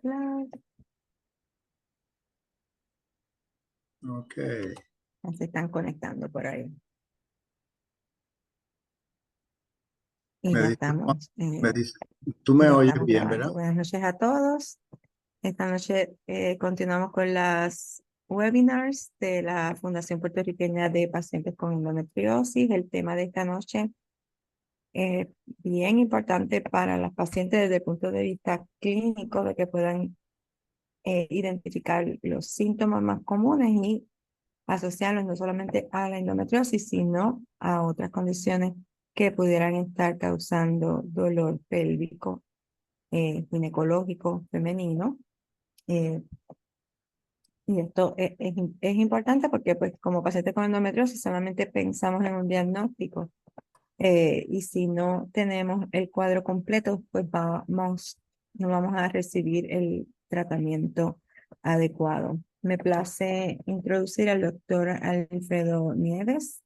slide. Ok. Se están conectando por ahí. Y Me ya dice, estamos. me dice, tú me Ya oyes estamos bien, grabando. ¿verdad? Buenas noches a todos. Esta noche continuamos con las webinars de la Fundación Puertorriqueña de Pacientes con Endometriosis. El tema de esta noche es bien importante para las pacientes desde el punto de vista clínico, de que puedan identificar los síntomas más comunes y asociarlos no solamente a la endometriosis, sino a otras condiciones que pudieran estar causando dolor pélvico, ginecológico, femenino. eh, y esto es importante porque, pues, como paciente con endometriosis, solamente pensamos en un diagnóstico. Y si no tenemos el cuadro completo, pues no vamos a recibir el tratamiento adecuado. Me place introducir al doctor Alfredo Nieves.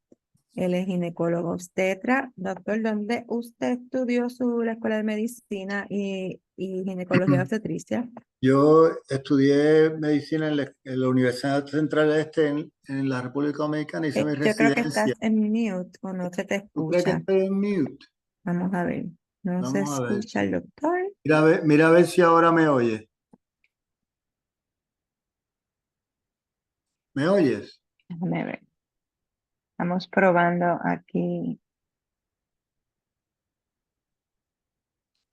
Él es ginecólogo obstetra. Doctor, ¿dónde usted estudió la escuela de medicina y ginecología obstetricia? Yo estudié medicina en la Universidad Central Este en la República Dominicana, hice mi Yo creo que residencia. estás en mute o no se te ¿Tú crees que escucha. estoy en mute? Vamos a ver. No se Vamos a ver. escucha el doctor. Mira a ver si ahora me oyes. ¿Me oyes? Déjame ver. Estamos probando aquí.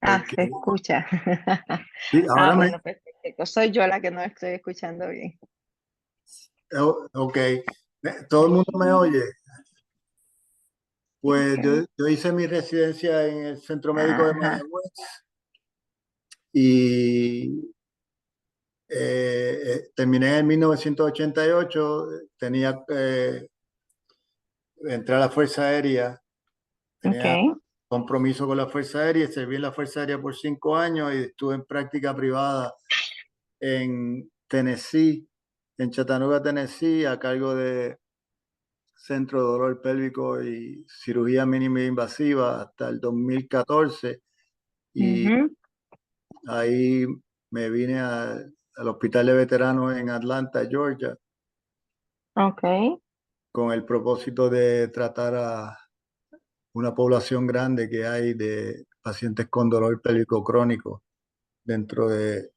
Ok. Se escucha. Sí, ahora Bueno, perfecto. Soy yo la que no estoy escuchando bien. ok. ¿Todo el mundo me oye? Pues Ok. yo hice mi residencia en el Centro Médico de Ajá. Mayagüez y terminé en 1988. Entré a la Fuerza Aérea, tenía Ok. compromiso con la Fuerza Aérea, serví en la Fuerza Aérea por 5 años y estuve en práctica privada en Tennessee, en Chattanooga, Tennessee, a cargo de Centro de Dolor Pélvico y Cirugía Mínima Invasiva hasta el 2014 y Ujú. ahí me vine al Hospital de Veteranos en Atlanta, Georgia, Ok. con el propósito de tratar a una población grande que hay de pacientes con dolor pélvico crónico dentro de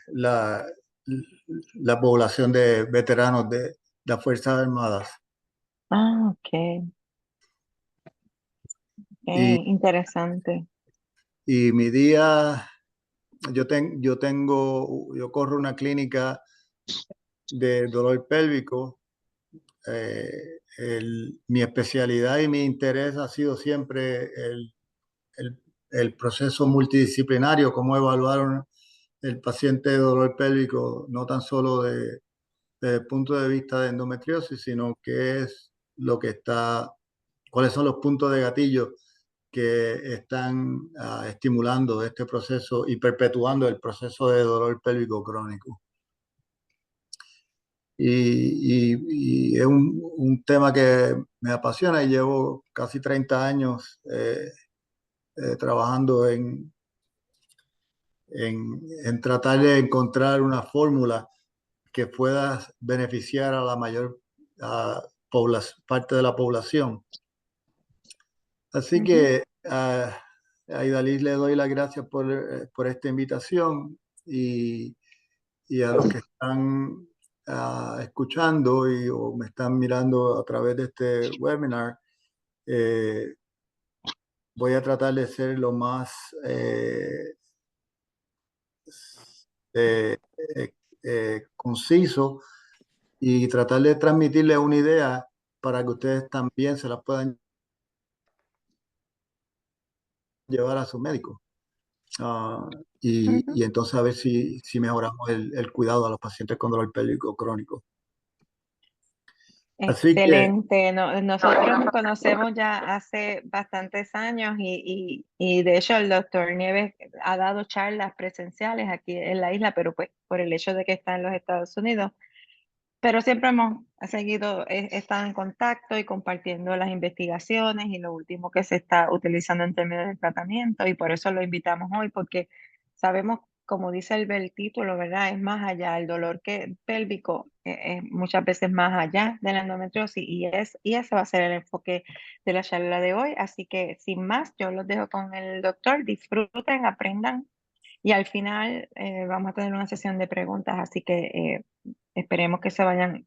la, la población de veteranos de las Fuerzas Armadas. Ok. Y, Interesante. y mi día, yo corro una clínica de dolor pélvico. Mi especialidad y mi interés ha sido siempre el, el proceso multidisciplinario, cómo evaluar el paciente de dolor pélvico, no tan solo desde el punto de vista de endometriosis, sino qué es lo que cuáles son los puntos de gatillo que están estimulando este proceso y perpetuando el proceso de dolor pélvico crónico. Y es un tema que me apasiona y llevo casi 30 años trabajando en tratar de encontrar una fórmula que pueda beneficiar a la mayor parte de la población. Así Ujú. que a Idalí le doy las gracias por esta invitación y a los que están escuchando o me están mirando a través de este webinar. eh, Voy a tratar de ser lo más eh, conciso y tratar de transmitirles una idea para que ustedes también se la puedan llevar a su médico. Ujú. Y entonces a ver si mejoramos el cuidado a los pacientes con dolor pélvico crónico. Así que Excelente. Nosotros nos conocemos ya hace bastantes años y de hecho el doctor Nieves ha dado charlas presenciales aquí en la isla, pero pues por el hecho de que está en los Estados Unidos. Pero siempre hemos seguido, estado en contacto y compartiendo las investigaciones y lo último que se está utilizando en términos de tratamiento y por eso lo invitamos hoy porque sabemos como dice el título, ¿verdad? Es más allá, el dolor pélvico es muchas veces más allá de la endometriosis y ese va a ser el enfoque de la charla de hoy. Así que sin más, yo los dejo con el doctor, disfruten, aprendan y al final vamos a tener una sesión de preguntas, así que esperemos que se vayan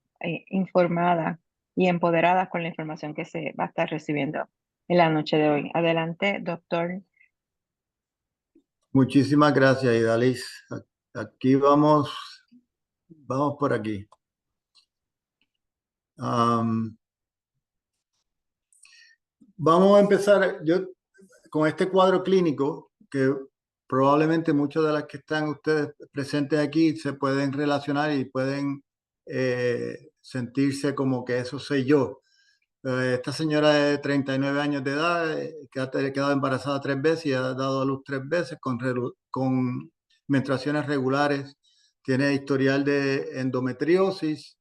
informadas y empoderadas con la información que se va a estar recibiendo en la noche de hoy. Adelante, doctor. Muchísimas gracias, Idalis. Aquí vamos por aquí. Am, Vamos a empezar con este cuadro clínico que probablemente muchos de las que están ustedes presentes aquí se pueden relacionar y pueden sentirse como que eso soy yo. Esta señora de 39 años de edad que ha quedado embarazada 3 veces y ha dado a luz 3 veces con menstruaciones regulares. Tiene historial de endometriosis,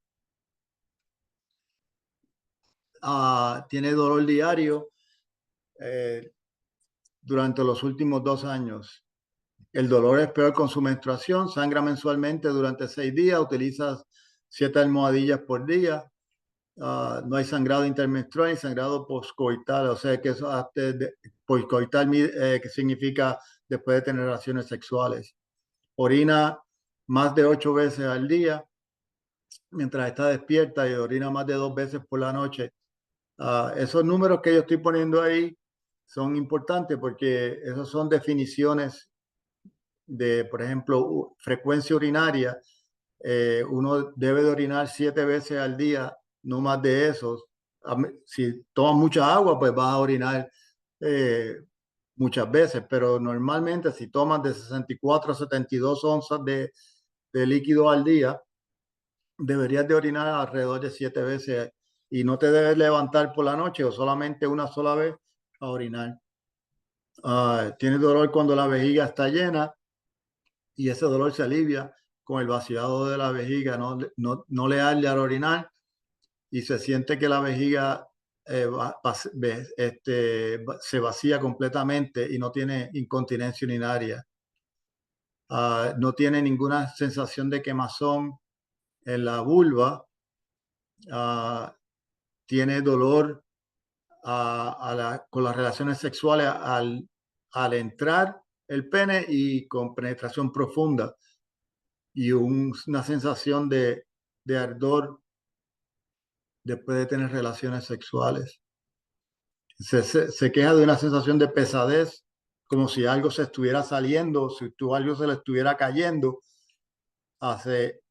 tiene dolor diario eh, durante los últimos 2 años. El dolor es peor con su menstruación, sangra mensualmente durante 6 días, utiliza 7 almohadillas por día. No hay sangrado intermenstrual ni sangrado poscoital, o sea que eso poscoital que significa después de tener relaciones sexuales. Orina más de 8 veces al día mientras está despierta y orina más de 2 veces por la noche. Esos números que yo estoy poniendo ahí son importantes porque esos son definiciones de, por ejemplo, frecuencia urinaria. Uno debe de orinar 7 veces al día, no más de eso. Si tomas mucha agua, pues vas a orinar eh, muchas veces, pero normalmente si tomas de 64 a 72 onzas de líquido al día, deberías de orinar alrededor de 7 veces y no te debes levantar por la noche o solamente una sola vez a orinar. Tienes dolor cuando la vejiga está llena y ese dolor se alivia con el vaciado de la vejiga, no le arde al orinar y se siente que la vejiga se vacía completamente y no tiene incontinencia urinaria. No tiene ninguna sensación de quemazón en la vulva. Ah, Tiene dolor con las relaciones sexuales al entrar el pene y con penetración profunda y una sensación de ardor después de tener relaciones sexuales. Se queja de una sensación de pesadez, como si algo se estuviera saliendo, si algo se le estuviera cayendo, hace,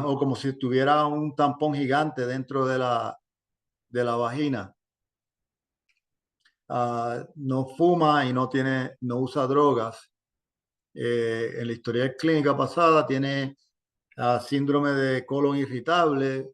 o como si tuviera un tampón gigante dentro de la vagina. No fuma y no usa drogas. En la historia clínica pasada tiene síndrome de colon irritable,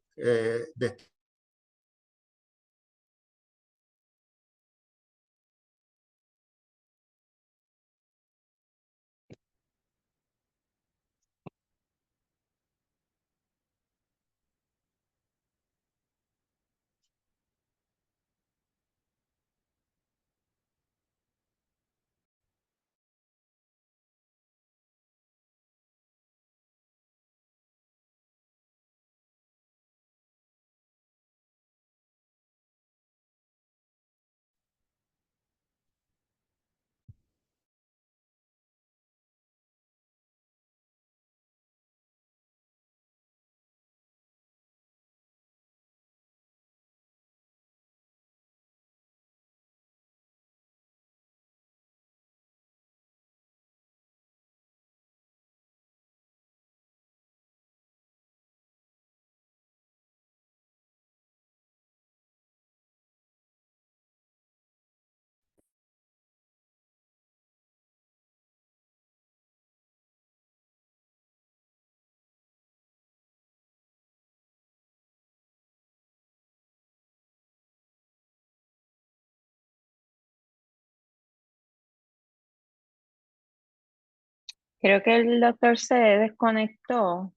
Creo que el doctor se desconectó.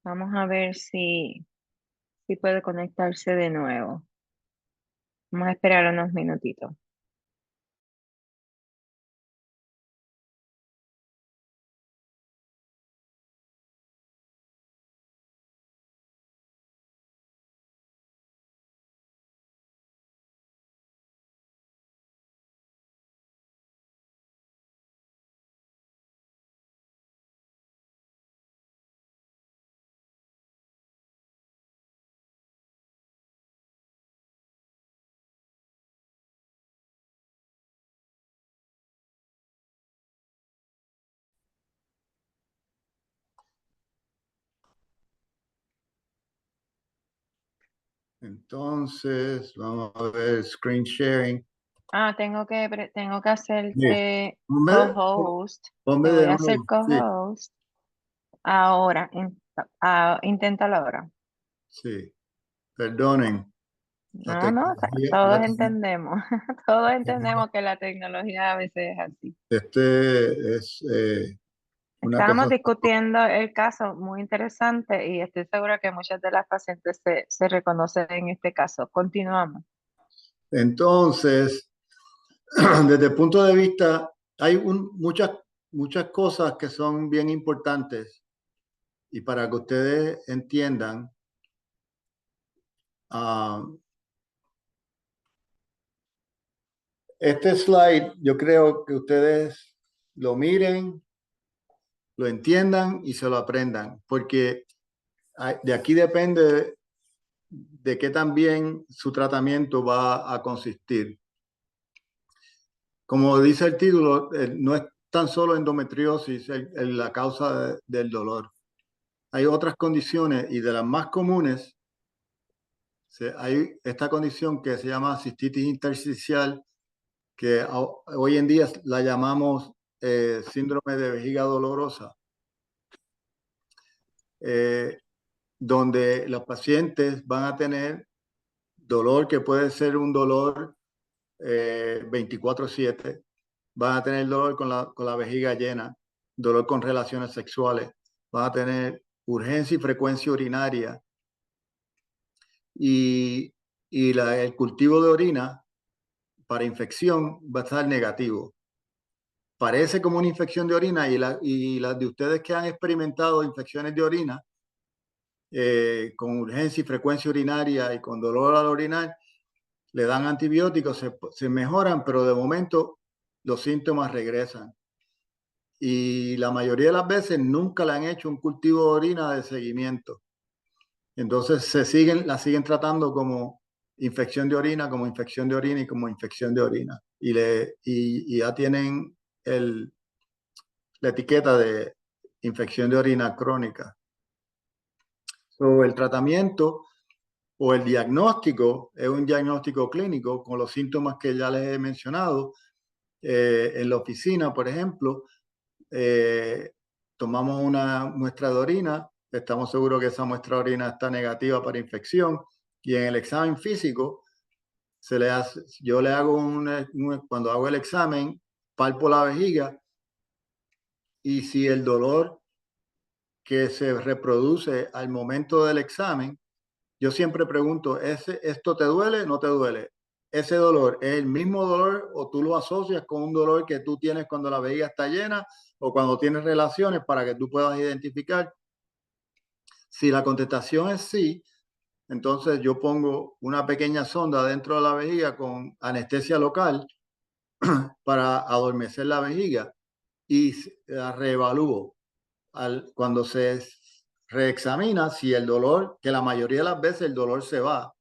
Vamos a ver si puede conectarse de nuevo. Vamos a esperar unos minutitos. Entonces, vamos a ver screen sharing. Ah, tengo que Sí. hacerte Ponme, co-host. ponme Te de voy a hacer nuevo. Sí, co-host ahora. Inténtalo ahora. sí. Perdonen. La No, no, tecnología, todos entendemos. Todos entendemos que la tecnología a veces es así. este es una Estábamos cosa. discutiendo el caso muy interesante y estoy segura que muchas de las pacientes se reconocen en este caso. Continuamos. Entonces, desde el punto de vista, hay muchas cosas que son bien importantes y para que ustedes entiendan, ah, este slide yo creo que ustedes lo miren, lo entiendan y se lo aprendan, porque de aquí depende de qué también su tratamiento va a consistir. Como dice el título, no es tan solo endometriosis la causa del dolor. Hay otras condiciones y de las más comunes hay esta condición que se llama cistitis intersticial, que hoy en día la llamamos síndrome de vejiga dolorosa, eh, donde los pacientes van a tener dolor que puede ser un dolor 24/7, van a tener dolor con la vejiga llena, dolor con relaciones sexuales, van a tener urgencia y frecuencia urinaria y, el cultivo de orina para infección va a estar negativo. Parece como una infección de orina y las de ustedes que han experimentado infecciones de orina con urgencia y frecuencia urinaria y con dolor al orinar, le dan antibióticos, se mejoran, pero de momento los síntomas regresan. Y la mayoría de las veces nunca le han hecho un cultivo de orina de seguimiento. Entonces la siguen tratando como infección de orina, como infección de orina y como infección de orina. Y ya tienen la etiqueta de infección de orina crónica. So, el tratamiento o el diagnóstico es un diagnóstico clínico con los síntomas que ya les he mencionado. En la oficina, por ejemplo, eh, tomamos una muestra de orina, estamos seguros que esa muestra de orina está negativa para infección y en el examen físico yo le hago cuando hago el examen, palpo la vejiga y si el dolor que se reproduce al momento del examen, yo siempre pregunto, ¿esto te duele o no te duele? ¿Ese dolor es el mismo dolor o tú lo asocias con un dolor que tú tienes cuando la vejiga está llena o cuando tienes relaciones para que tú puedas identificar? Si la contestación es sí, entonces yo pongo una pequeña sonda dentro de la vejiga con anestesia local para adormecer la vejiga y la reevalúo cuando se reexamina si el dolor, que la mayoría de las veces el dolor se va,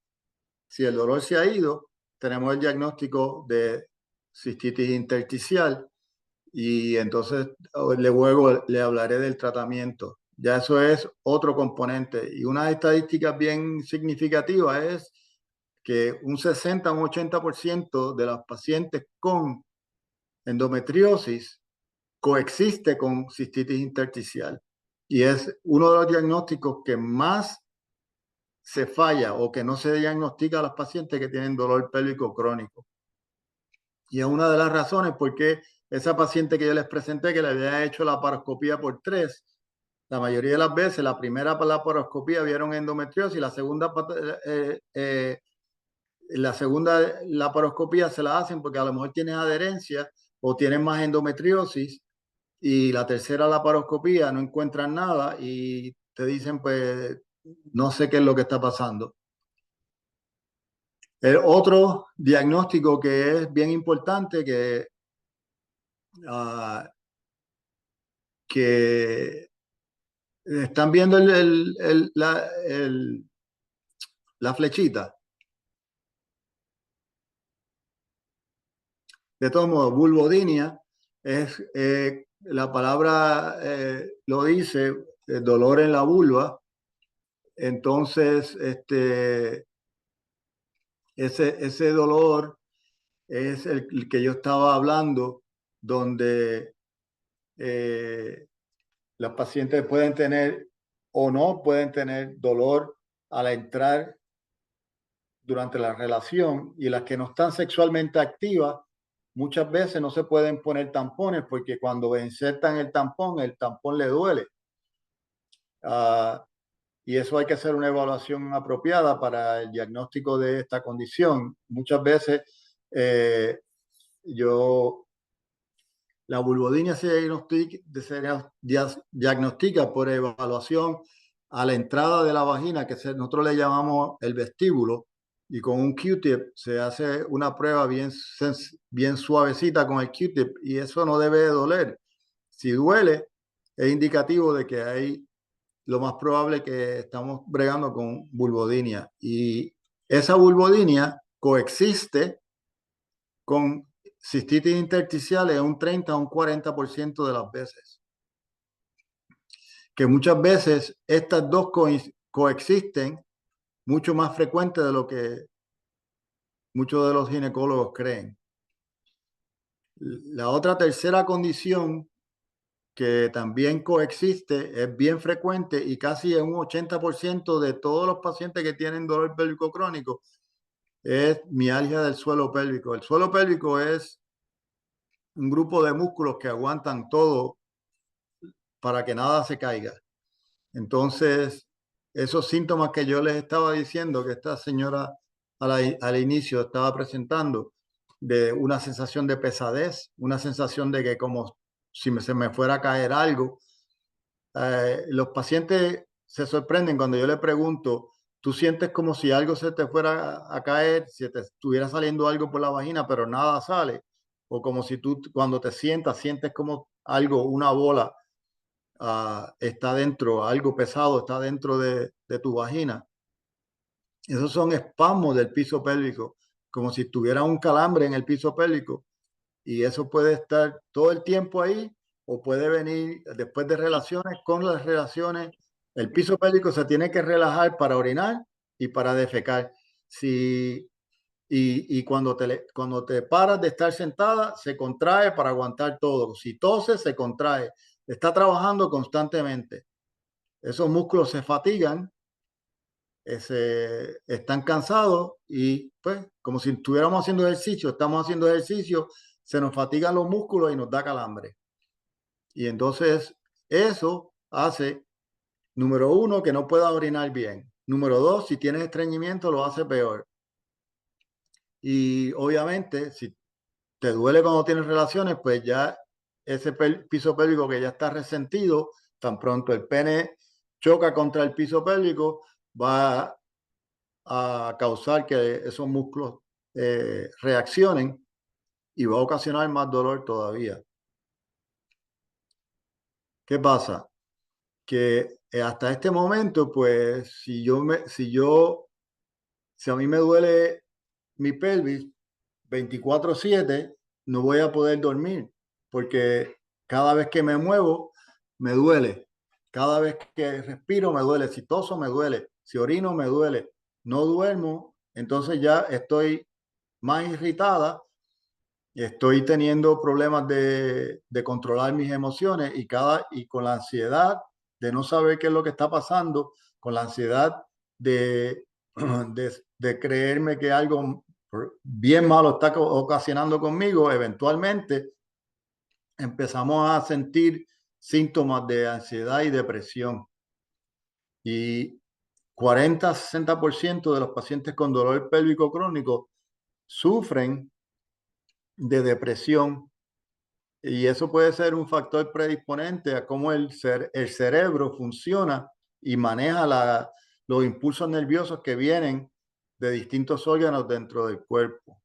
si el dolor se ha ido, tenemos el diagnóstico de cistitis intersticial y entonces luego le hablaré del tratamiento. Ya eso es otro componente. Y una estadística bien significativa es que un 60 o un 80% de las pacientes con endometriosis coexiste con cistitis intersticial. Y es uno de los diagnósticos que más se falla o que no se diagnostica a las pacientes que tienen dolor pélvico crónico. Y es una de las razones por qué esa paciente que yo les presenté, que le había hecho la laparoscopía por 3, la mayoría de las veces, la primera laparoscopía vieron endometriosis, la segunda laparoscopía se la hacen porque a lo mejor tienes adherencia o tienes más endometriosis y la tercera laparoscopía no encuentran nada y te dicen, pues, no sé qué es lo que está pasando. El otro diagnóstico que es bien importante, uh, que están viendo la flechita. De todos modos, vulvodinia es, la palabra lo dice, dolor en la vulva. Entonces, ese dolor es el que yo estaba hablando, donde las pacientes pueden tener o no pueden tener dolor al entrar durante la relación, y las que no están sexualmente activas muchas veces no se pueden poner tampones porque cuando insertan el tampón le duele. Y eso hay que hacer una evaluación apropiada para el diagnóstico de esta condición. Muchas veces yo la vulvodinia diagnostica por evaluación a la entrada de la vagina, que nosotros le llamamos el vestíbulo, y con un Q-tip se hace una prueba bien suavecita con el Q-tip, y eso no debe de doler. Si duele, es indicativo de que hay lo más probable que estamos bregando con vulvodinia. Y esa vulvodinia coexiste con cistitis intersticiales un 30 a un 40% de las veces. Que muchas veces estas dos coexisten mucho más frecuente de lo que muchos de los ginecólogos creen. La otra tercera condición que también coexiste es bien frecuente y casi en un 80% de todos los pacientes que tienen dolor pélvico crónico es mialgia del suelo pélvico. El suelo pélvico es un grupo de músculos que aguantan todo para que nada se caiga. Entonces, esos síntomas que yo les estaba diciendo, que esta señora al inicio estaba presentando, de una sensación de pesadez, una sensación de que como si se me fuera a caer algo, los pacientes se sorprenden cuando yo le pregunto, tú sientes como si algo se te fuera a caer, si te estuviera saliendo algo por la vagina, pero nada sale, o como si tú cuando te sientas sientes como algo, una bola está dentro, algo pesado está dentro de tu vagina. Esos son espasmos del piso pélvico, como si tuviera un calambre en el piso pélvico. Y eso puede estar todo el tiempo ahí o puede venir después de relaciones. Con las relaciones, el piso pélvico se tiene que relajar para orinar y para defecar. Si, y cuando te paras de estar sentada, se contrae para aguantar todo. Si toses, se contrae. Está trabajando constantemente. Esos músculos se fatigan, están cansados y pues como si estuviéramos haciendo ejercicio, estamos haciendo ejercicio, se nos fatigan los músculos y nos da calambre. Y entonces eso hace, número uno, que no pueda orinar bien. Número dos, si tienes estreñimiento, lo hace peor. Y obviamente, si te duele cuando tienes relaciones, pues ya ese piso pélvico que ya está resentido, tan pronto el pene choca contra el piso pélvico, va a causar que esos músculos reaccionen y va a ocasionar más dolor todavía. ¿Qué pasa? Que hasta este momento, pues, si a mí me duele mi pelvis 24/7, no voy a poder dormir porque cada vez que me muevo, me duele. Cada vez que respiro, me duele. Si toso, me duele. Si orino, me duele. No duermo, entonces ya estoy más irritada, estoy teniendo problemas de controlar mis emociones y con la ansiedad de no saber qué es lo que está pasando, con la ansiedad de, de creerme que algo bien malo está ocasionando conmigo, eventualmente empezamos a sentir síntomas de ansiedad y depresión. Y 40-60% de los pacientes con dolor pélvico crónico sufren de depresión, y eso puede ser un factor predisponente a cómo el cerebro funciona y maneja los impulsos nerviosos que vienen de distintos órganos dentro del cuerpo.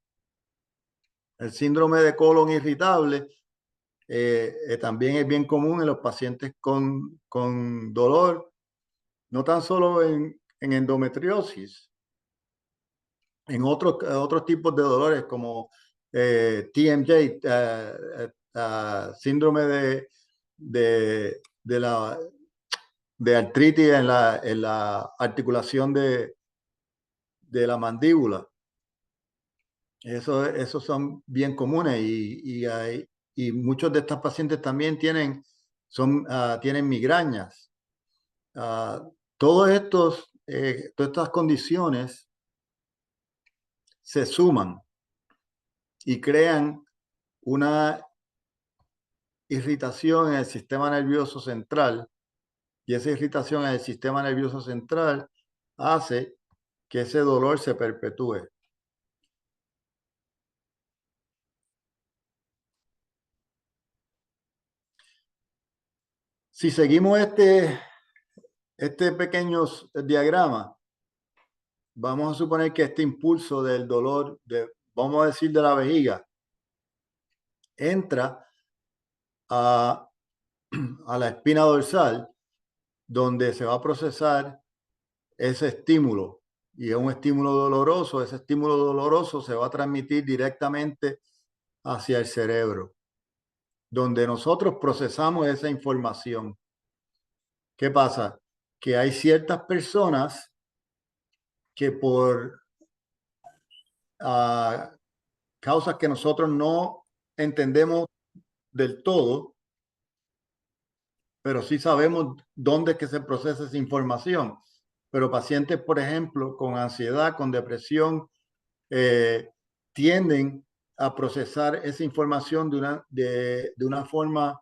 El síndrome de colon irritable también es bien común en los pacientes con dolor, no tan solo en endometriosis, en otros tipos de dolores como TMJ, síndrome de la de artritis en la articulación de la mandíbula. Esos son bien comunes y muchos de estos pacientes también tienen migrañas. Ah, todas estas condiciones se suman y crean una irritación en el sistema nervioso central, y esa irritación en el sistema nervioso central hace que ese dolor se perpetúe. Si seguimos este pequeño diagrama, vamos a suponer que este impulso del dolor, vamos a decir de la vejiga, entra a, a la espina dorsal, donde se va a procesar ese estímulo. Y es un estímulo doloroso. Ese estímulo doloroso se va a transmitir directamente hacia el cerebro, donde nosotros procesamos esa información. ¿Qué pasa? Que hay ciertas personas que por causas que nosotros no entendemos del todo, pero sí sabemos dónde es que se procesa esa información. Pero pacientes, por ejemplo, con ansiedad, con depresión, tienden a procesar esa información de una forma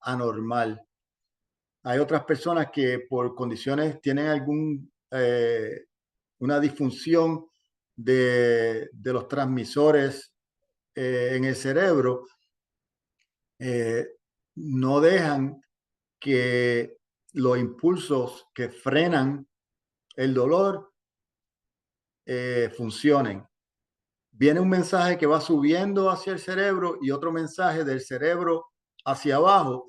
anormal. Hay otras personas que por condiciones tienen una disfunción de los transmisores en el cerebro, no dejan que los impulsos que frenan el dolor funcionen. Viene un mensaje que va subiendo hacia el cerebro y otro mensaje del cerebro hacia abajo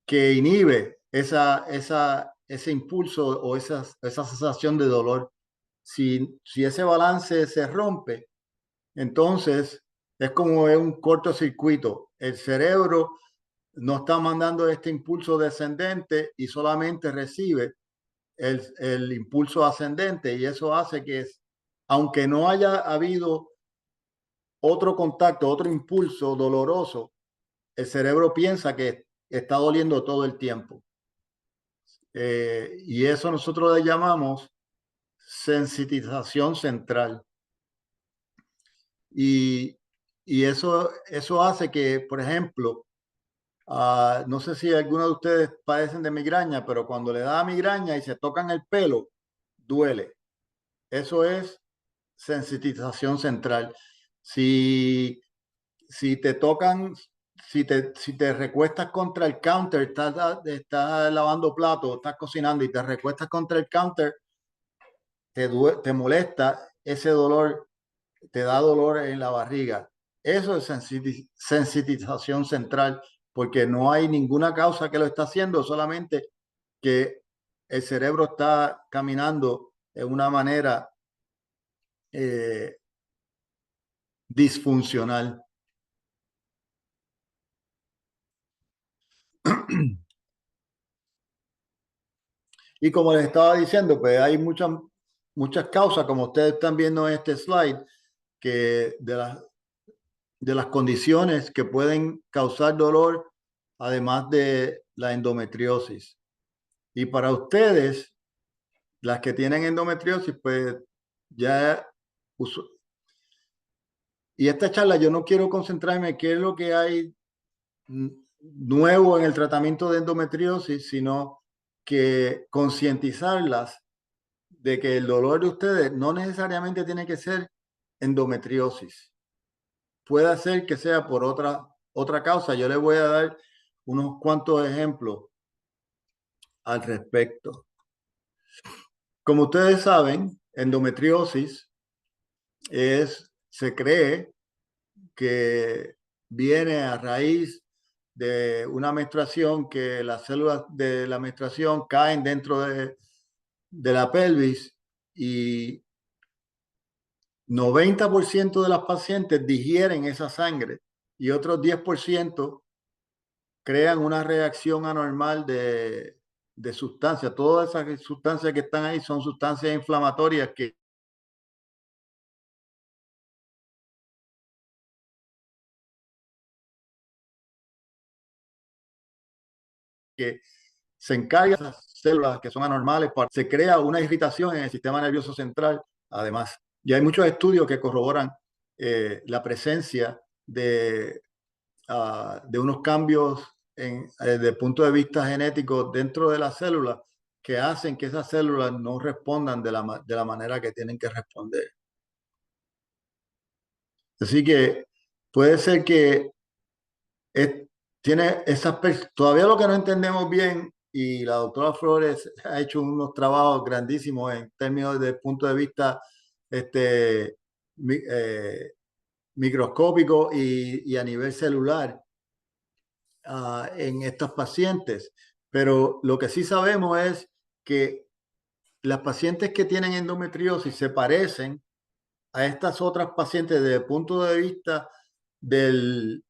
que inhibe ese impulso o esa sensación de dolor. Si ese balance se rompe, entonces es como un cortocircuito. El cerebro no está mandando este impulso descendente y solamente recibe el impulso ascendente, y eso hace que, aunque no haya habido otro contacto, otro impulso doloroso, el cerebro piensa que está doliendo todo el tiempo. Y eso nosotros le llamamos sensitización central. Y, eso hace que, por ejemplo, no sé si algunos de ustedes padecen de migraña, pero cuando le da migraña y se tocan el pelo, duele. Eso es sensitización central. Si, si te tocan, si te recuestas contra el counter, estás lavando platos, estás cocinando y te recuestas contra el counter, te molesta ese dolor, te da dolor en la barriga. Eso es sensitización central, porque no hay ninguna causa que lo está haciendo, solamente que el cerebro está caminando de una manera eh, disfuncional. Y como les estaba diciendo, pues hay muchas causas, como ustedes están viendo en este slide, que de las condiciones que pueden causar dolor, además de la endometriosis. Y para ustedes, las que tienen endometriosis, pues ya y esta charla yo no quiero concentrarme en qué es lo que hay nuevo en el tratamiento de endometriosis, sino que concientizarlas de que el dolor de ustedes no necesariamente tiene que ser endometriosis. Puede ser que sea por otra causa. Yo les voy a dar unos cuantos ejemplos al respecto. Como ustedes saben, endometriosis se cree que viene a raíz de una menstruación, que las células de la menstruación caen dentro de la pelvis, y 90% de las pacientes digieren esa sangre y otros 10% crean una reacción anormal de sustancias. Todas esas sustancias que están ahí son sustancias inflamatorias que que se encarga de esas células que son anormales, se crea una irritación en el sistema nervioso central, además. Y hay muchos estudios que corroboran la presencia de unos cambios desde el punto de vista genético dentro de las células que hacen que esas células no respondan de la manera que tienen que responder. Así que puede ser que es- tiene esas todavía lo que no entendemos bien, y la doctora Flores ha hecho unos trabajos grandísimos en términos del punto de vista este, mi- eh, microscópico y a nivel celular en estos pacientes. Pero lo que sí sabemos es que las pacientes que tienen endometriosis se parecen a estas otras pacientes desde el punto de vista del,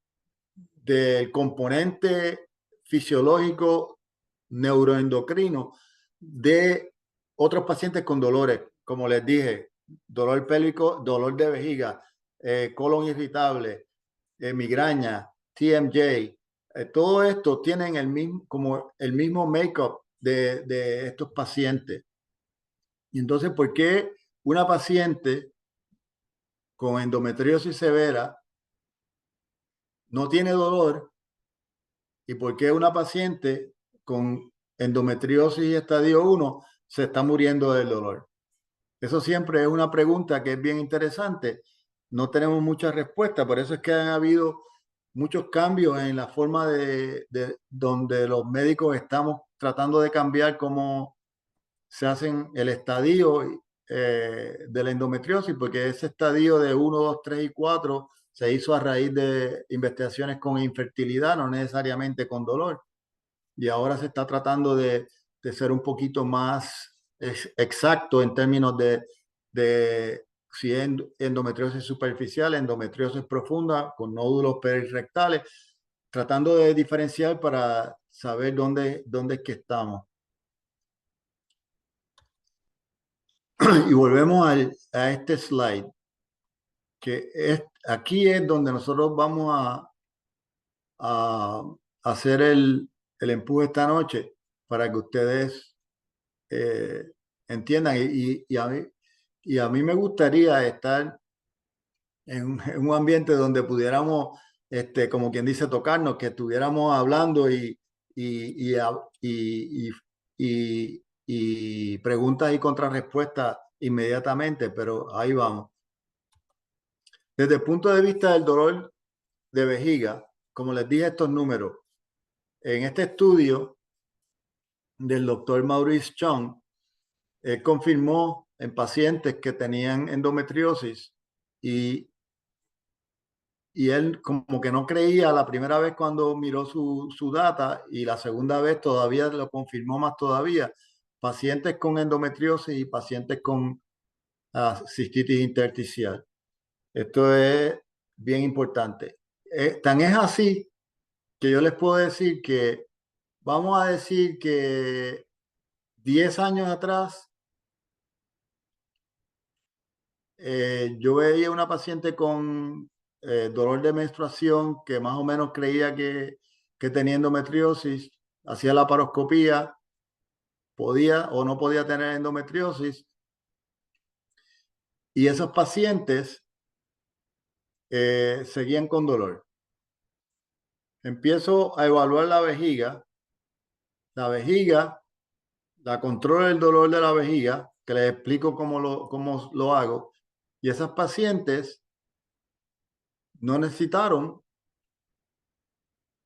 del componente fisiológico neuroendocrino de otros pacientes con dolores, como les dije, dolor pélvico, dolor de vejiga, colon irritable, migraña, TMJ, todo esto tienen como el mismo make-up de estos pacientes. Y entonces, ¿por qué una paciente con endometriosis severa no tiene dolor? ¿Y por qué una paciente con endometriosis estadio 1 se está muriendo del dolor? Eso siempre es una pregunta que es bien interesante. No tenemos mucha respuesta, por eso es que han habido muchos cambios en la forma de donde los médicos estamos tratando de cambiar cómo se hacen el estadio de la endometriosis, porque ese estadio de 1, 2, 3 y 4 se hizo a raíz de investigaciones con infertilidad, no necesariamente con dolor. Y ahora se está tratando de ser un poquito más exacto en términos de si es endometriosis superficial, endometriosis profunda, con nódulos perirectales, tratando de diferenciar para saber dónde es que estamos. Y volvemos a este slide, que aquí es donde nosotros vamos a hacer el empuje esta noche para que ustedes entiendan. Y a mí me gustaría estar en un ambiente donde pudiéramos, como quien dice, tocarnos, que estuviéramos hablando y, y, y, y preguntas y contrarrespuestas inmediatamente, pero ahí vamos. Desde el punto de vista del dolor de vejiga, como les dije estos números, en este estudio del doctor Maurice Chung, él confirmó en pacientes que tenían endometriosis y, y él como que no creía la primera vez cuando miró su data, y la segunda vez todavía lo confirmó más todavía. Pacientes con endometriosis y pacientes con cistitis intersticial. Esto es bien importante. Tan es así que yo les puedo decir que, vamos a decir que 10 años atrás, yo veía una paciente con dolor de menstruación que más o menos creía que tenía endometriosis, hacía la laparoscopía, podía o no podía tener endometriosis, y esos pacientes seguían con dolor. Empiezo a evaluar la vejiga, la controlo el dolor de la vejiga, que les explico cómo lo hago, y esas pacientes no necesitaron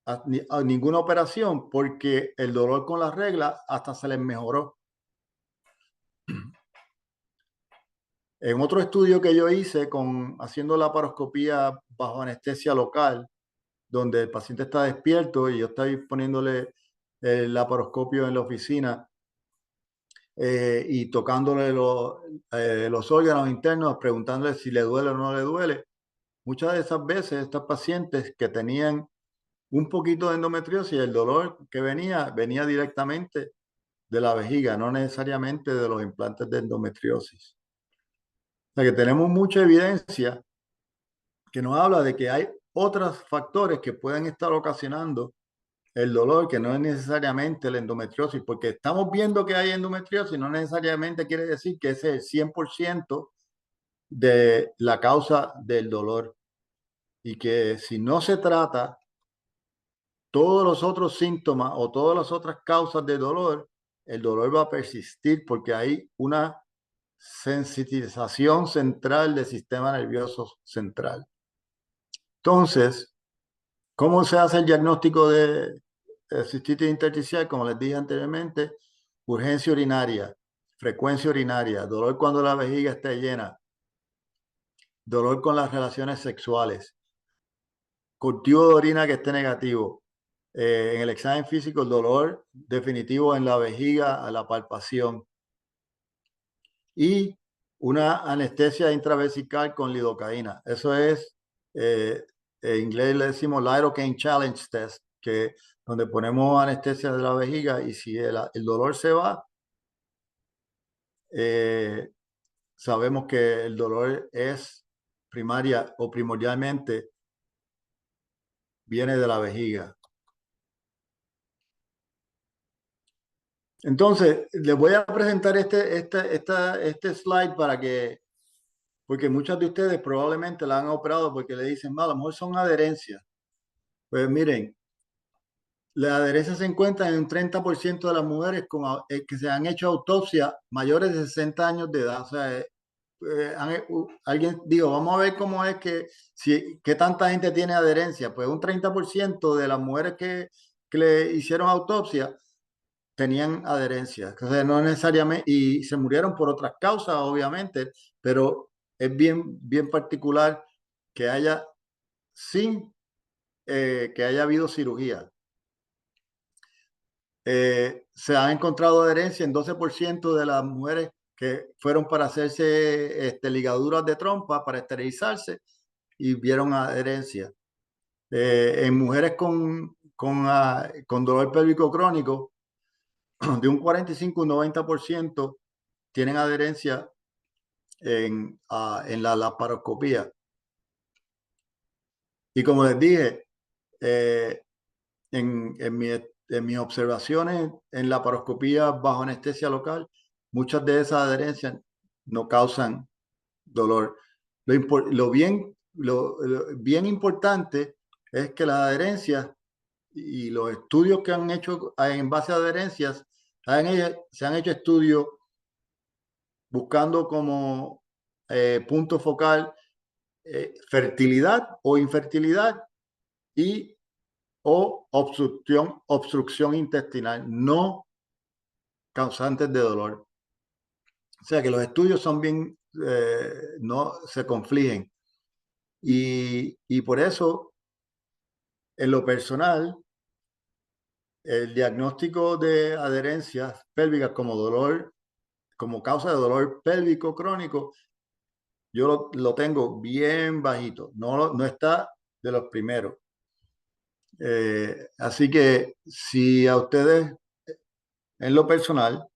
a ninguna operación porque el dolor con la regla hasta se les mejoró. En otro estudio que yo hice haciendo la laparoscopía bajo anestesia local, donde el paciente está despierto y yo estoy poniéndole el laparoscopio en la oficina y tocándole los órganos internos, preguntándole si le duele o no le duele. Muchas de esas veces estas pacientes que tenían un poquito de endometriosis, el dolor que venía directamente de la vejiga, no necesariamente de los implantes de endometriosis. O sea que tenemos mucha evidencia que nos habla de que hay otros factores que pueden estar ocasionando el dolor, que no es necesariamente la endometriosis, porque estamos viendo que hay endometriosis, no necesariamente quiere decir que ese es el 100% de la causa del dolor y que si no se trata todos los otros síntomas o todas las otras causas de dolor, el dolor va a persistir porque hay una sensitización central del sistema nervioso central. Entonces, ¿cómo se hace el diagnóstico de cistitis intersticial? Como les dije anteriormente, urgencia urinaria, frecuencia urinaria, dolor cuando la vejiga esté llena, dolor con las relaciones sexuales, cultivo de orina que esté negativo. En el examen físico, el dolor definitivo en la vejiga, a la palpación y una anestesia intravesical con lidocaína. Eso es, en inglés le decimos Lidocaine Challenge Test, que donde ponemos anestesia de la vejiga y si el dolor se va, sabemos que el dolor es primaria o primordialmente viene de la vejiga. Entonces, les voy a presentar este slide para que, porque muchos de ustedes probablemente la han operado porque le dicen, a lo mejor son adherencias. Pues miren, la adherencia se encuentra en un 30% de las mujeres que se han hecho autopsia mayores de 60 años de edad. O sea, alguien dijo, vamos a ver cómo es qué tanta gente tiene adherencia. Pues un 30% de las mujeres que le hicieron autopsia tenían adherencia. O sea, no necesariamente, y se murieron por otras causas, obviamente, pero es bien particular que haya, sin que haya habido cirugía. Se ha encontrado adherencia en 12% de las mujeres que fueron para hacerse ligaduras de trompa, para esterilizarse, y vieron adherencia. En mujeres con dolor pélvico crónico, de un 45 un 90% tienen adherencia en la laparoscopía. Y como les dije, en mis observaciones en laparoscopía bajo anestesia local, muchas de esas adherencias no causan dolor. Lo bien importante es que las adherencias y los estudios que han hecho en base a adherencias, se han hecho estudios buscando como punto focal fertilidad o infertilidad y o obstrucción intestinal, no causantes de dolor. O sea que los estudios son no se confligen. Y por eso, en lo personal, el diagnóstico de adherencias pélvicas como dolor, como causa de dolor pélvico crónico, yo lo tengo bien bajito, no está de los primeros. Así que si a ustedes en lo personal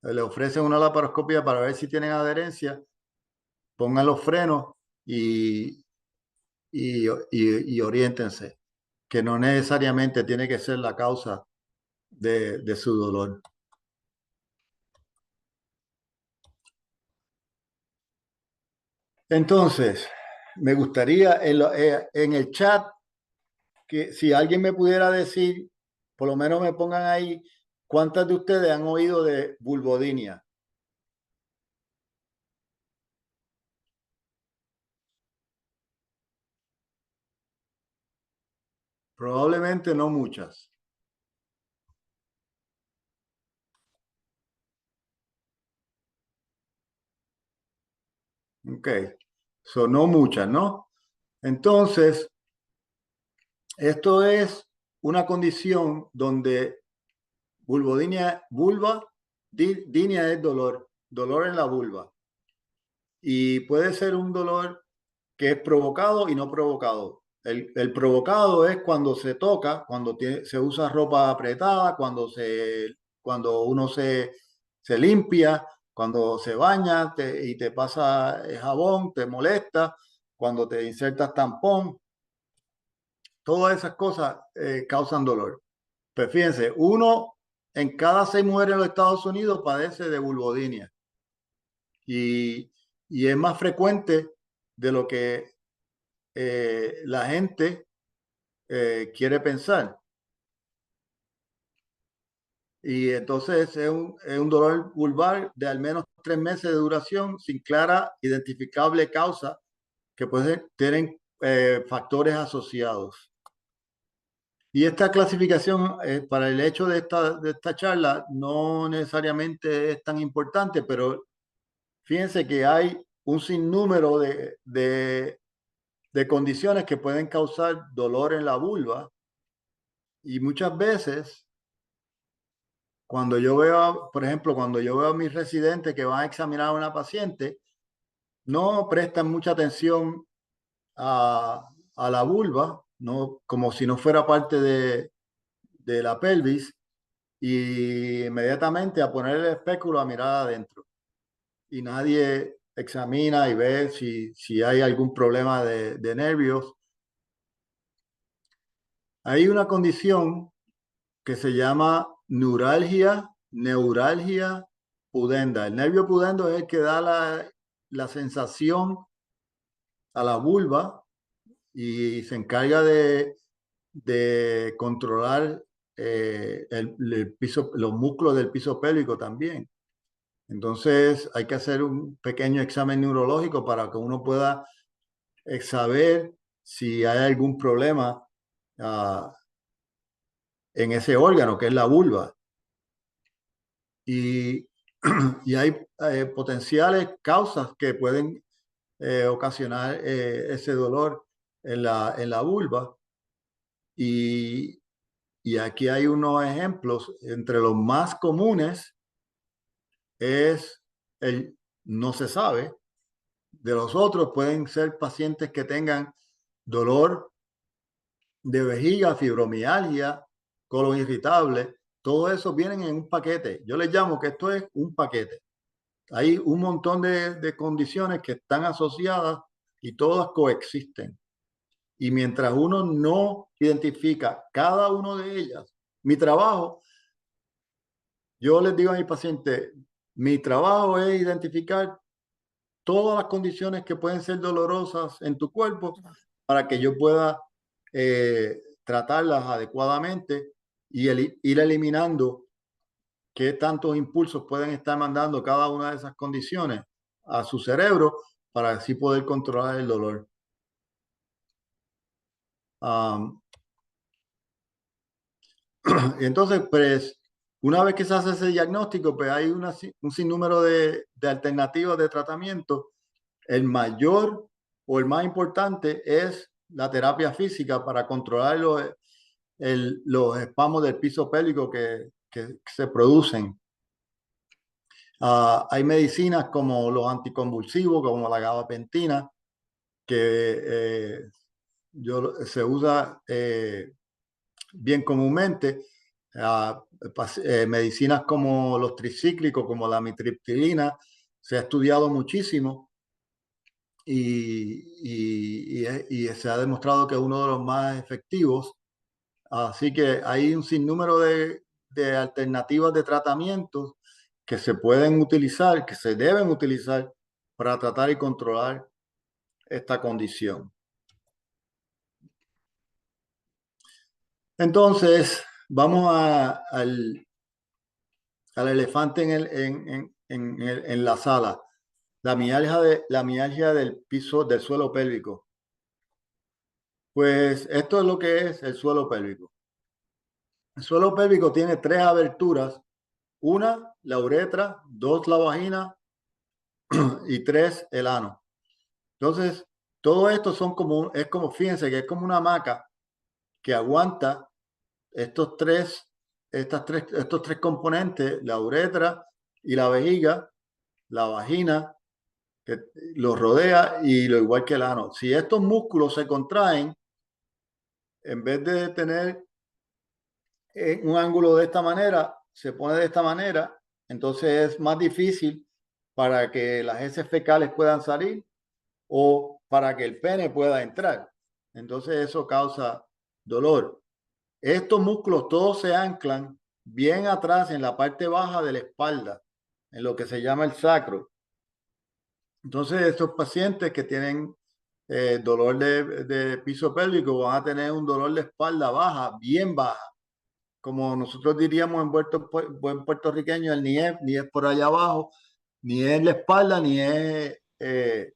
le ofrecen una laparoscopia para ver si tienen adherencia, pongan los frenos y oriéntense, que no necesariamente tiene que ser la causa de su dolor. Entonces, me gustaría en el chat que si alguien me pudiera decir, por lo menos me pongan ahí, ¿cuántas de ustedes han oído de vulvodinia? Probablemente no muchas. Ok, son no muchas, ¿no? Entonces, esto es una condición donde dinia es dolor en la vulva. Y puede ser un dolor que es provocado y no provocado. El provocado es cuando se toca, cuando se usa ropa apretada, cuando uno se limpia, cuando se baña y te pasa jabón, te molesta, cuando te insertas tampón. todas esas cosas causan dolor. Pues fíjense, 1 en cada 6 mujeres en los Estados Unidos padece de vulvodynia y, y es más frecuente de lo que la gente quiere pensar. Y entonces es un dolor vulvar de al menos 3 meses de duración sin clara identificable causa que pueden tener factores asociados. Y esta clasificación para el hecho de esta charla no necesariamente es tan importante, pero fíjense que hay un sinnúmero de condiciones que pueden causar dolor en la vulva y muchas veces cuando yo veo, por ejemplo, cuando yo veo a mis residentes que van a examinar a una paciente, no prestan mucha atención a la vulva, no, como si no fuera parte de la pelvis, y inmediatamente a poner el espéculo a mirar adentro. Y nadie examina y ve si hay algún problema de nervios. Hay una condición que se llama neuralgia pudenda. El nervio pudendo es el que da la sensación a la vulva y se encarga de controlar el piso, los músculos del piso pélvico también. Entonces hay que hacer un pequeño examen neurológico para que uno pueda saber si hay algún problema en ese órgano que es la vulva. Y, y hay potenciales causas que pueden ocasionar ese dolor en la vulva. Y aquí hay unos ejemplos. Entre los más comunes es el no se sabe. De los otros pueden ser pacientes que tengan dolor de vejiga, fibromialgia, colon irritable. Todo eso vienen en un paquete. Yo les llamo que esto es un paquete. Hay un montón de condiciones que están asociadas y todas coexisten. Y mientras uno no identifica cada una de ellas, mi trabajo, yo les digo a mis pacientes, mi trabajo es identificar todas las condiciones que pueden ser dolorosas en tu cuerpo para que yo pueda tratarlas adecuadamente y ir eliminando qué tantos impulsos pueden estar mandando cada una de esas condiciones a su cerebro para así poder controlar el dolor. Y entonces, pues, una vez que se hace ese diagnóstico, pues hay un sinnúmero de alternativas de tratamiento. El mayor o el más importante es la terapia física para controlar los espasmos del piso pélvico que se producen. Hay medicinas como los anticonvulsivos, como la gabapentina, que se usa bien comúnmente. Medicinas como los tricíclicos, como la amitriptilina, se ha estudiado muchísimo y se ha demostrado que es uno de los más efectivos. Así que hay un sinnúmero de alternativas de tratamientos que se pueden utilizar, que se deben utilizar para tratar y controlar esta condición. Entonces, vamos al elefante en la sala, la mialgia del piso del suelo pélvico. Pues esto es lo que es el suelo pélvico. El suelo pélvico tiene 3 aberturas: 1, la uretra; 2, la vagina; y 3, el ano. Entonces, todo esto fíjense que es como una hamaca que aguanta estos tres componentes: la uretra y la vejiga, la vagina que los rodea y lo igual que el ano. Si estos músculos se contraen, en vez de tener un ángulo de esta manera, se pone de esta manera, entonces es más difícil para que las heces fecales puedan salir o para que el pene pueda entrar. Entonces eso causa dolor. Estos músculos todos se anclan bien atrás en la parte baja de la espalda, en lo que se llama el sacro. Entonces, estos pacientes que tienen dolor de piso pélvico van a tener un dolor de espalda baja, bien baja. Como nosotros diríamos en buen puertorriqueño, el ni es por allá abajo, ni es la espalda, ni es el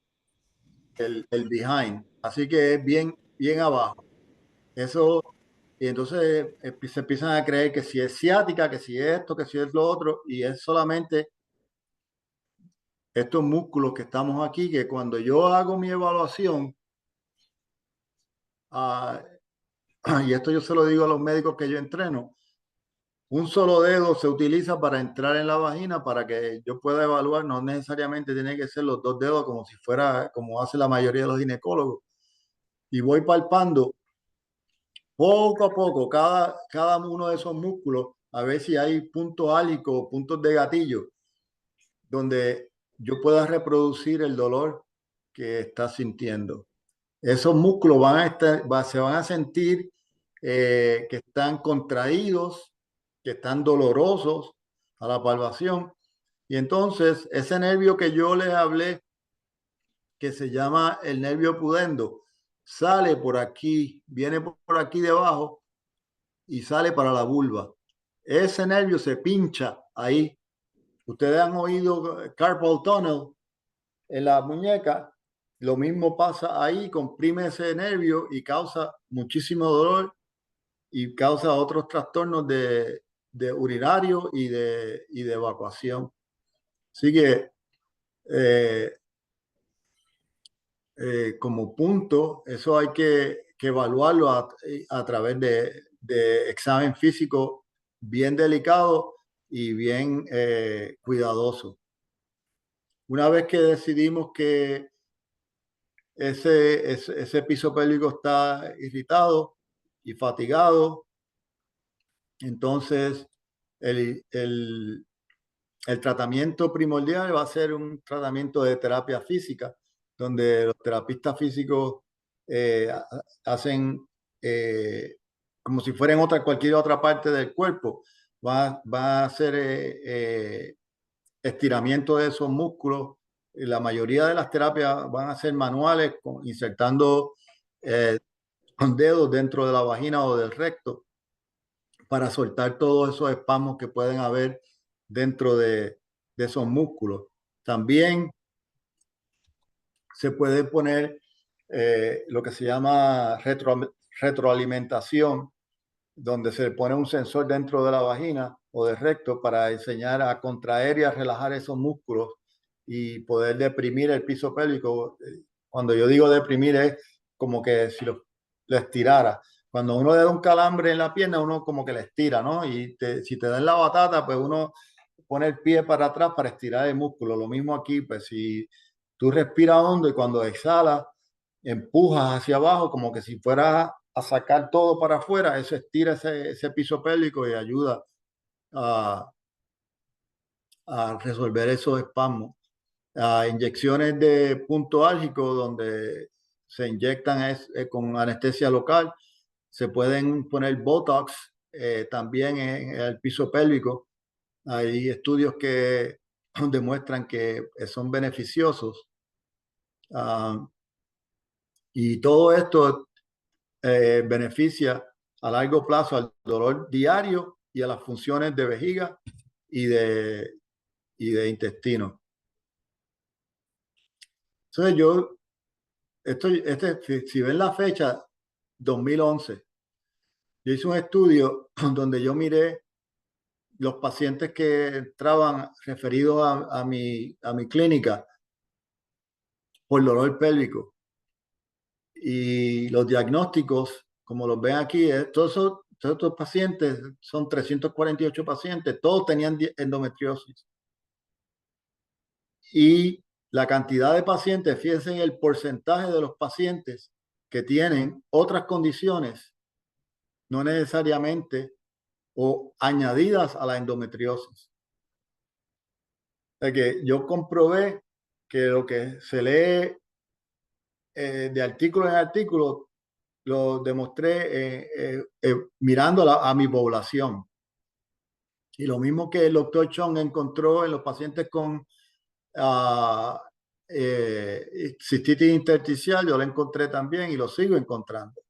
behind. Así que es bien, bien abajo. Eso, y entonces se empiezan a creer que si es ciática, que si es esto, que si es lo otro, y es solamente estos músculos que estamos aquí, que cuando yo hago mi evaluación, ah, y esto yo se lo digo a los médicos que yo entreno, un solo dedo se utiliza para entrar en la vagina para que yo pueda evaluar, no necesariamente tiene que ser los dos dedos como si fuera, como hace la mayoría de los ginecólogos. Y voy palpando poco a poco cada uno de esos músculos a ver si hay puntos álicos, puntos de gatillo, donde yo pueda reproducir el dolor que estás sintiendo. Esos músculos se van a sentir que están contraídos, que están dolorosos a la palpación. Y entonces ese nervio que yo les hablé, que se llama el nervio pudendo, sale por aquí, viene por aquí debajo y sale para la vulva. Ese nervio se pincha ahí. Ustedes han oído carpal tunnel en la muñeca, lo mismo pasa ahí, comprime ese nervio y causa muchísimo dolor y causa otros trastornos de urinario y de evacuación. Así que eh, como punto, eso hay que evaluarlo a través de examen físico bien delicado y bien cuidadoso. Una vez que decidimos que ese piso pélvico está irritado y fatigado, entonces el, el, el tratamiento primordial va a ser un tratamiento de terapia física, donde los terapistas físicos hacen como si fuera en cualquier otra parte del cuerpo. Va a hacer estiramiento de esos músculos. La mayoría de las terapias van a ser manuales, insertando eh, con dedos dentro de la vagina o del recto para soltar todos esos espasmos que pueden haber dentro de esos músculos. También se puede poner lo que se llama retroalimentación, donde se pone un sensor dentro de la vagina o del recto para enseñar a contraer y a relajar esos músculos y poder deprimir el piso pélvico. Cuando yo digo deprimir es como que si lo estirara. Cuando uno le da un calambre en la pierna, uno como que le estira, ¿no? Y si te dan la batata, pues uno pone el pie para atrás para estirar el músculo. Lo mismo aquí, pues si tú respiras hondo y cuando exhalas, empujas hacia abajo como que si fueras a sacar todo para afuera, eso estira ese piso pélvico y ayuda a, a resolver esos espasmos. Inyecciones de punto álgico donde se inyectan con anestesia local. Se pueden poner Botox también en el piso pélvico. Hay estudios que demuestran que son beneficiosos. Uh, y todo esto beneficia a largo plazo al dolor diario y a las funciones de vejiga y de intestino. Entonces si ven la fecha, 2011, yo hice un estudio donde yo miré los pacientes que entraban referidos a mi clínica por dolor pélvico y los diagnósticos, como los ven aquí, todos estos pacientes, son 348 pacientes, todos tenían endometriosis. Y la cantidad de pacientes, fíjense en el porcentaje de los pacientes que tienen otras condiciones, no necesariamente o añadidas a la endometriosis. Es que yo comprobé que lo que se lee de artículo en artículo lo demostré mirando a mi población. Y lo mismo que el doctor Chong encontró en los pacientes con cistitis intersticial, yo lo encontré también y lo sigo encontrando.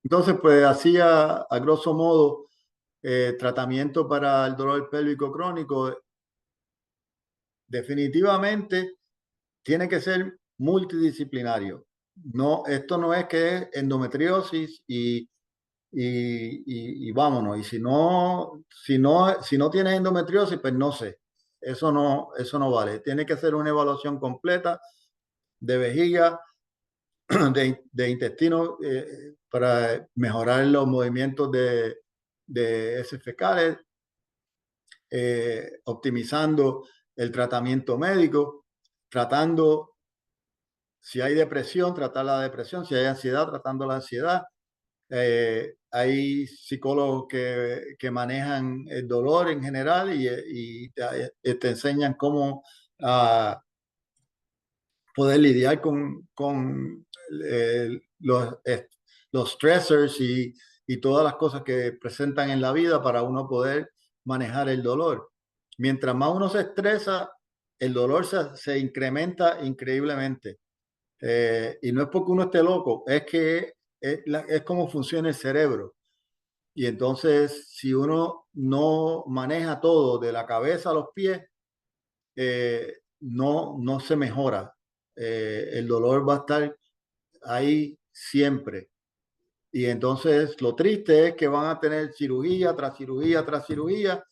Entonces, pues hacía a grosso modo tratamiento para el dolor pélvico crónico. Definitivamente tiene que ser multidisciplinario. No, esto no es que es endometriosis y vámonos. Y si no tienes endometriosis, pues no sé. Eso no vale. Tiene que ser una evaluación completa de vejiga, de intestino, para mejorar los movimientos de heces fecales, optimizando el tratamiento médico, tratando, si hay depresión, tratar la depresión, si hay ansiedad, tratando la ansiedad. Hay psicólogos que manejan el dolor en general y te enseñan cómo poder lidiar con los stressors y todas las cosas que presentan en la vida para uno poder manejar el dolor. Mientras más uno se estresa, el dolor se incrementa increíblemente. Y no es porque uno esté loco, es que es como funciona el cerebro. Y entonces, si uno no maneja todo de la cabeza a los pies, no se mejora. El dolor va a estar ahí siempre. Y entonces lo triste es que van a tener cirugía tras cirugía tras cirugía,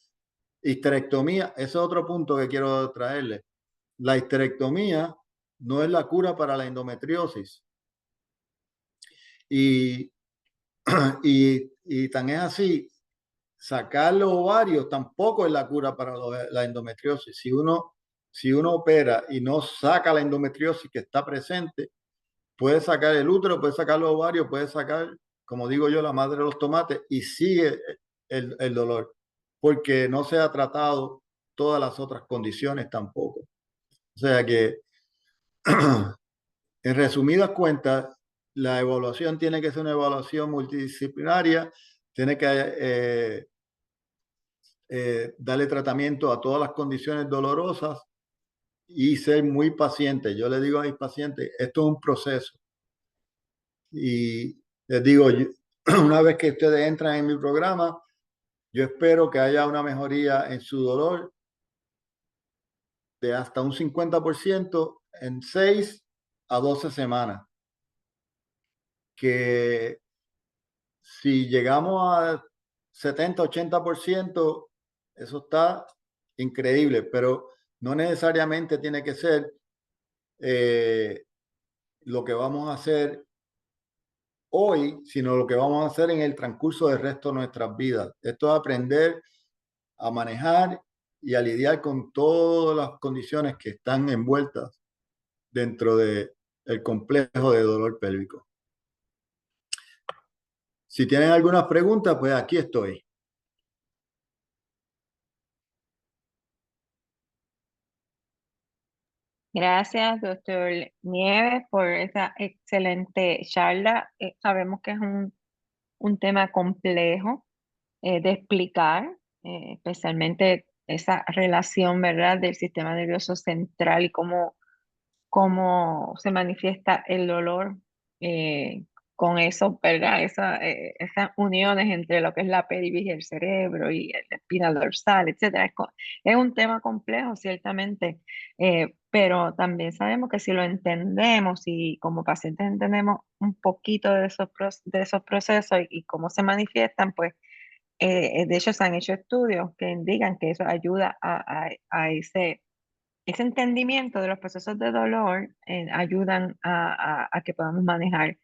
histerectomía. Ese es otro punto que quiero traerle. La histerectomía no es la cura para la endometriosis. Y, y tan es así, sacar los ovarios tampoco es la cura para la endometriosis. Si uno opera y no saca la endometriosis que está presente, puede sacar el útero, puede sacar los ovarios, puede sacar, como digo yo, la madre de los tomates y sigue el dolor, porque no se ha tratado todas las otras condiciones tampoco. O sea que, en resumidas cuentas, la evaluación tiene que ser una evaluación multidisciplinaria, tiene que darle tratamiento a todas las condiciones dolorosas y ser muy paciente. Yo le digo a mis pacientes, esto es un proceso. Y les digo, una vez que ustedes entran en mi programa, yo espero que haya una mejoría en su dolor de hasta un 50% en 6 a 12 semanas. Que si llegamos a 70-80%, eso está increíble, pero no necesariamente tiene que ser lo que vamos a hacer hoy, sino lo que vamos a hacer en el transcurso del resto de nuestras vidas. Esto es aprender a manejar y a lidiar con todas las condiciones que están envueltas dentro del complejo de dolor pélvico. Si tienen algunas preguntas, pues aquí estoy. Gracias, doctor Nieves, por esa excelente charla. Sabemos que es un tema complejo de explicar, especialmente esa relación, ¿verdad?, del sistema nervioso central y cómo se manifiesta el dolor eh, con eso, ¿verdad? Esas uniones entre lo que es la pelvis y el cerebro y la espina dorsal, etcétera. Es un tema complejo, ciertamente, pero también sabemos que si lo entendemos y como pacientes entendemos un poquito de de esos procesos y cómo se manifiestan, pues de hecho se han hecho estudios que indican que eso ayuda a ese entendimiento de los procesos de dolor ayudan a que podamos manejar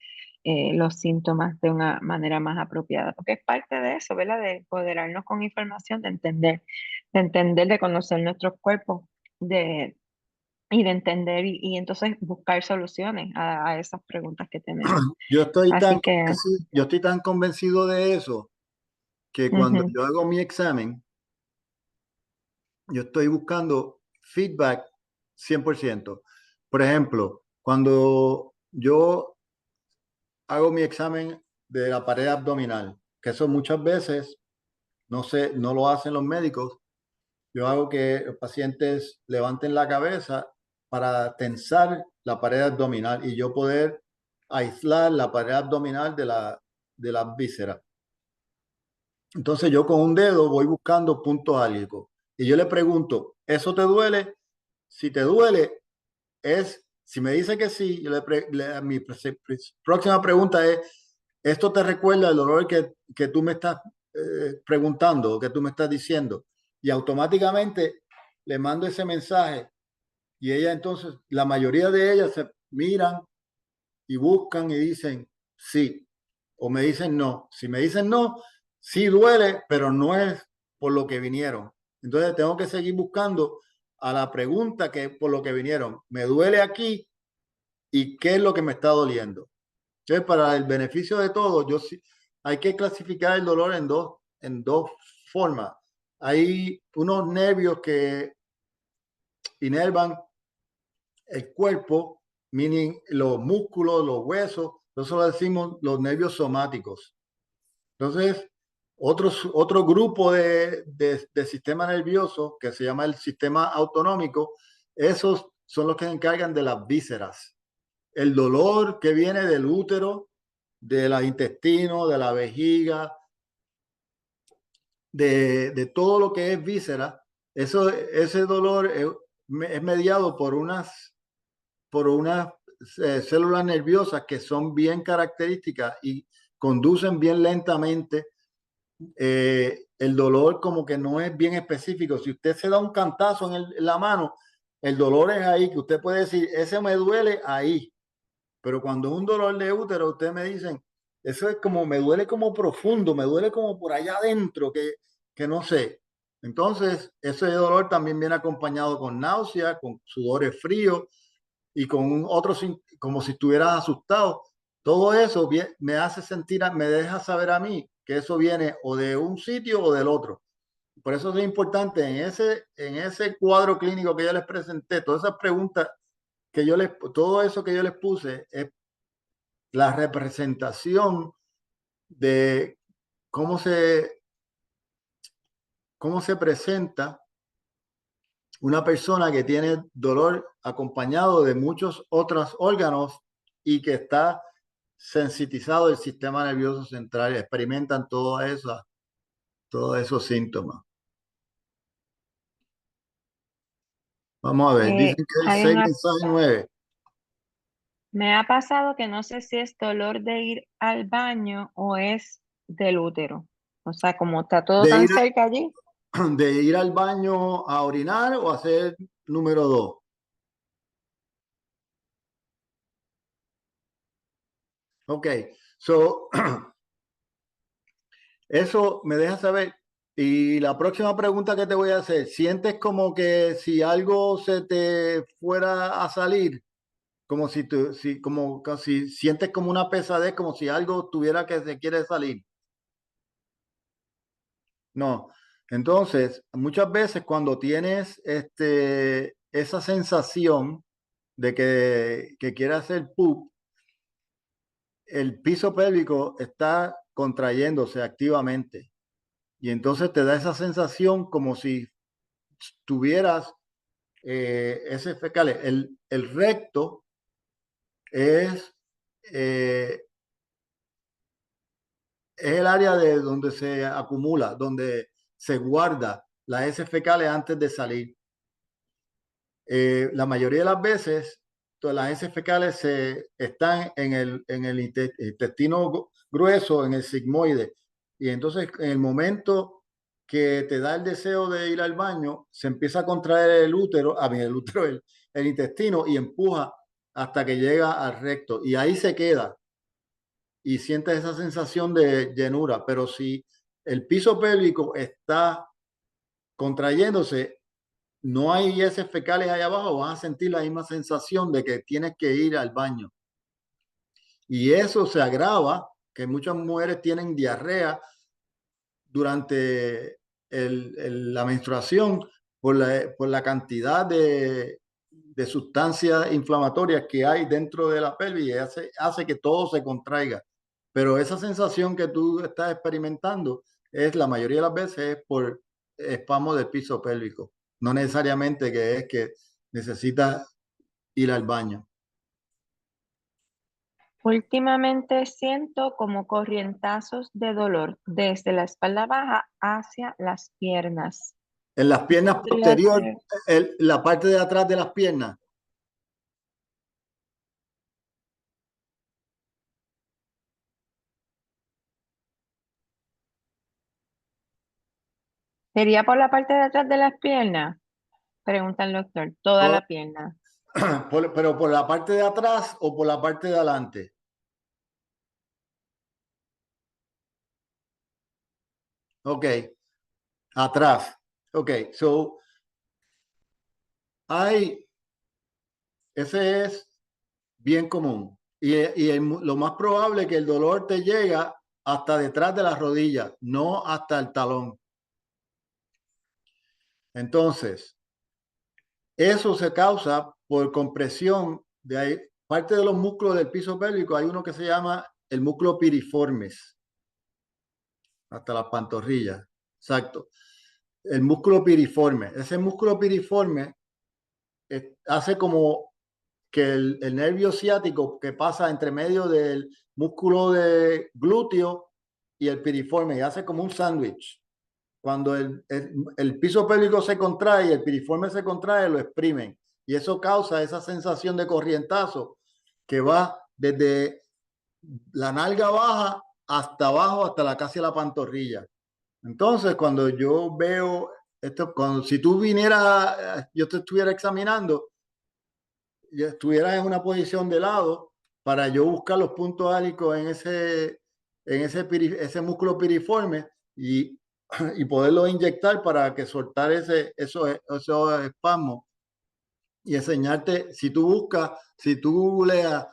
los síntomas de una manera más apropiada, porque es parte de eso, ¿verdad? De empoderarnos con información, de conocer nuestros cuerpos, y de entender y entonces buscar soluciones a esas preguntas que tenemos. Así que, Yo estoy tan convencido de eso que cuando ujú, yo hago mi examen, yo estoy buscando feedback 100%. Por ejemplo, cuando yo hago mi examen de la pared abdominal, que eso muchas veces no sé, no lo hacen los médicos. Yo hago que los pacientes levanten la cabeza para tensar la pared abdominal y yo poder aislar la pared abdominal de las vísceras. Entonces yo con un dedo voy buscando puntos álgicos y yo le pregunto, ¿eso te duele? Si te duele, si me dice que sí, mi próxima pregunta es, ¿esto te recuerda el dolor que tú me estás preguntando o que tú me estás diciendo? Y automáticamente le mando ese mensaje y ella entonces, la mayoría de ellas se miran y buscan y dicen sí o me dicen no. Si me dicen no, sí duele, pero no es por lo que vinieron. Entonces tengo que seguir buscando a la pregunta que por lo que vinieron. ¿Me duele aquí? ¿Y qué es lo que me está doliendo? Entonces, para el beneficio de todos, hay que clasificar el dolor en dos formas. Hay unos nervios que inervan el cuerpo, meaning los músculos, los huesos, eso lo decimos los nervios somáticos. Entonces, otro grupo de sistema nervioso que se llama el sistema autonómico, esos son los que se encargan de las vísceras. El dolor que viene del útero, de los intestinos, de la vejiga, de todo lo que es víscera, ese dolor es mediado por unas células nerviosas que son bien características y conducen bien lentamente. El dolor como que no es bien específico. Si usted se da un cantazo en la mano, el dolor es ahí, que usted puede decir, ese me duele ahí. Pero cuando es un dolor de útero, ustedes me dicen, eso es como, me duele como profundo, me duele como por allá adentro, que no sé. Entonces, ese dolor también viene acompañado con náusea, con sudores fríos y con otros, como si estuvieras asustado. Todo eso me hace sentir, me deja saber a mí que eso viene o de un sitio o del otro. Por eso es importante en ese cuadro clínico que yo les presenté, todas esas preguntas todo eso que yo les puse es la representación de cómo se presenta una persona que tiene dolor acompañado de muchos otros órganos y que está sensitizado el sistema nervioso central, experimentan todos esos síntomas. Vamos a ver, dicen que es Hay 6 una, mensajes 9. me ha pasado que no sé si es dolor de ir al baño o es del útero. O sea, como está todo De tan ir, cerca allí. de ir al baño a orinar o hacer número 2. Ok, so eso me deja saber. Y la próxima pregunta que te voy a hacer, ¿sientes como que si algo se te fuera a salir? Como como casi sientes como una pesadez, como si algo tuviera que se quiere salir. No. Entonces, muchas veces cuando tienes esa sensación de que quiere hacer poop, el piso pélvico está contrayéndose activamente. Y entonces te da esa sensación como si tuvieras ese fecal. El recto es, eh, es el área de donde se acumula, donde se guarda las heces fecales antes de salir. La mayoría de las veces, todas las heces fecales están en el intestino grueso, en el sigmoide. Y entonces, en el momento que te da el deseo de ir al baño, se empieza a contraer el útero, el intestino y empuja hasta que llega al recto. Y ahí se queda y sientes esa sensación de llenura. Pero si el piso pélvico está contrayéndose, no hay heces fecales ahí abajo, vas a sentir la misma sensación de que tienes que ir al baño. Y eso se agrava, que muchas mujeres tienen diarrea durante la menstruación por la cantidad de sustancias inflamatorias que hay dentro de la pelvis y hace que todo se contraiga. Pero esa sensación que tú estás experimentando es la mayoría de las veces es por espasmo del piso pélvico. No necesariamente que es que necesitas ir al baño. Últimamente siento como corrientazos de dolor desde la espalda baja hacia las piernas. En las piernas Podría posterior, ser. la parte de atrás de las piernas. ¿Sería por la parte de atrás de las piernas? Pregunta el doctor. Toda Toda- la pierna. pero por la parte de atrás o por la parte de adelante. Ok, atrás. Ok, so ese es bien común. Lo más probable es que el dolor te llega hasta detrás de las rodillas, no hasta el talón. Entonces, eso se causa por compresión de ahí. Parte de los músculos del piso pélvico, hay uno que se llama el músculo piriformis, hasta las pantorrillas. Exacto. El músculo piriforme. Ese músculo piriforme hace como que el nervio ciático que pasa entre medio del músculo de glúteo y el piriforme y hace como un sándwich. Cuando el piso pélvico se contrae y el piriforme se contrae, lo exprimen. Y eso causa esa sensación de corrientazo que va desde la nalga baja hasta abajo, hasta casi la pantorrilla. Entonces, cuando yo veo esto, si tú vinieras, yo te estuviera examinando, yo estuviera en una posición de lado para yo buscar los puntos álicos ese músculo piriforme y, y poderlo inyectar para que soltar esos espasmos y enseñarte, si tú googleas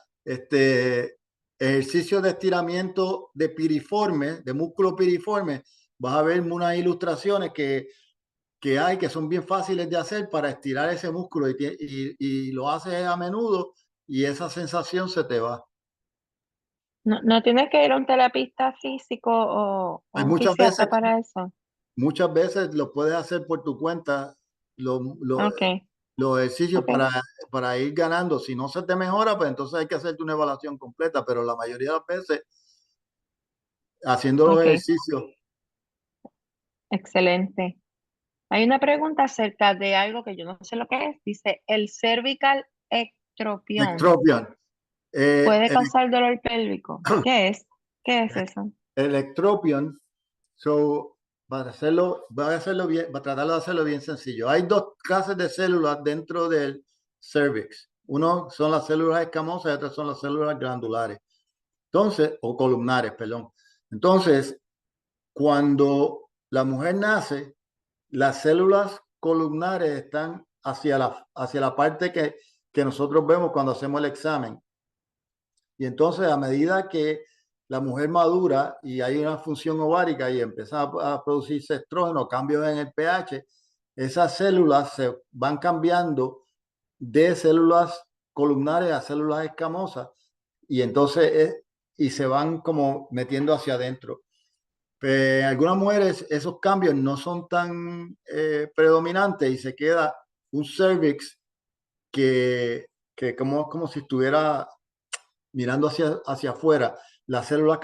ejercicio de estiramiento de piriforme, de músculo piriforme, vas a ver unas ilustraciones que hay que son bien fáciles de hacer para estirar ese músculo y lo haces a menudo y esa sensación se te va. No tienes que ir a un terapista físico o Hay un fisiatra para eso. muchas veces lo puedes hacer por tu cuenta, lo- lo- Ok, los ejercicios ok, para ir ganando. Si no se te mejora, pues entonces hay que hacerte una evaluación completa, pero la mayoría de las veces haciendo los ok. ejercicios, Excelente. Hay una pregunta acerca de algo que yo no sé lo que es. Dice, ¿el cervical ectropión ectropion, puede el, causar dolor pélvico? ¿Qué es? ¿Qué es eso? el ectropion. So, voy a hacerlo bien, voy a tratarlo de hacerlo bien sencillo. Hay dos clases de células dentro del cervix. Uno son las células escamosas y otras son las células glandulares. Entonces, o columnares, perdón. Entonces, cuando la mujer nace, las células columnares están hacia la parte que nosotros vemos cuando hacemos el examen. Y entonces, a medida que la mujer madura y hay una función ovárica y empieza a producirse estrógeno, cambios en el pH, esas células se van cambiando de células columnares a células escamosas y entonces y se van como metiendo hacia adentro. En algunas mujeres esos cambios no son tan predominantes y se queda un cervix que como si estuviera mirando hacia afuera. Las células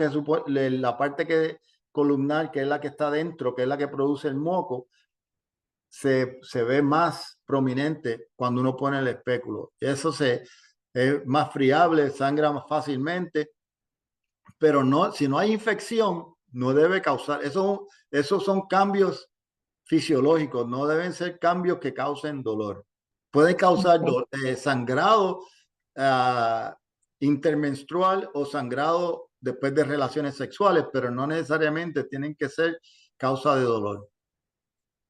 la parte columnar, que es la que está dentro, que es la que produce el moco, se ve más prominente cuando uno pone el espéculo. Eso es más friable, sangra más fácilmente, pero no, si no hay infección, no debe causar. Esos son cambios fisiológicos, no deben ser cambios que causen dolor. Pueden causar Ok, sangrado intermenstrual o sangrado después de relaciones sexuales, pero no necesariamente tienen que ser causa de dolor.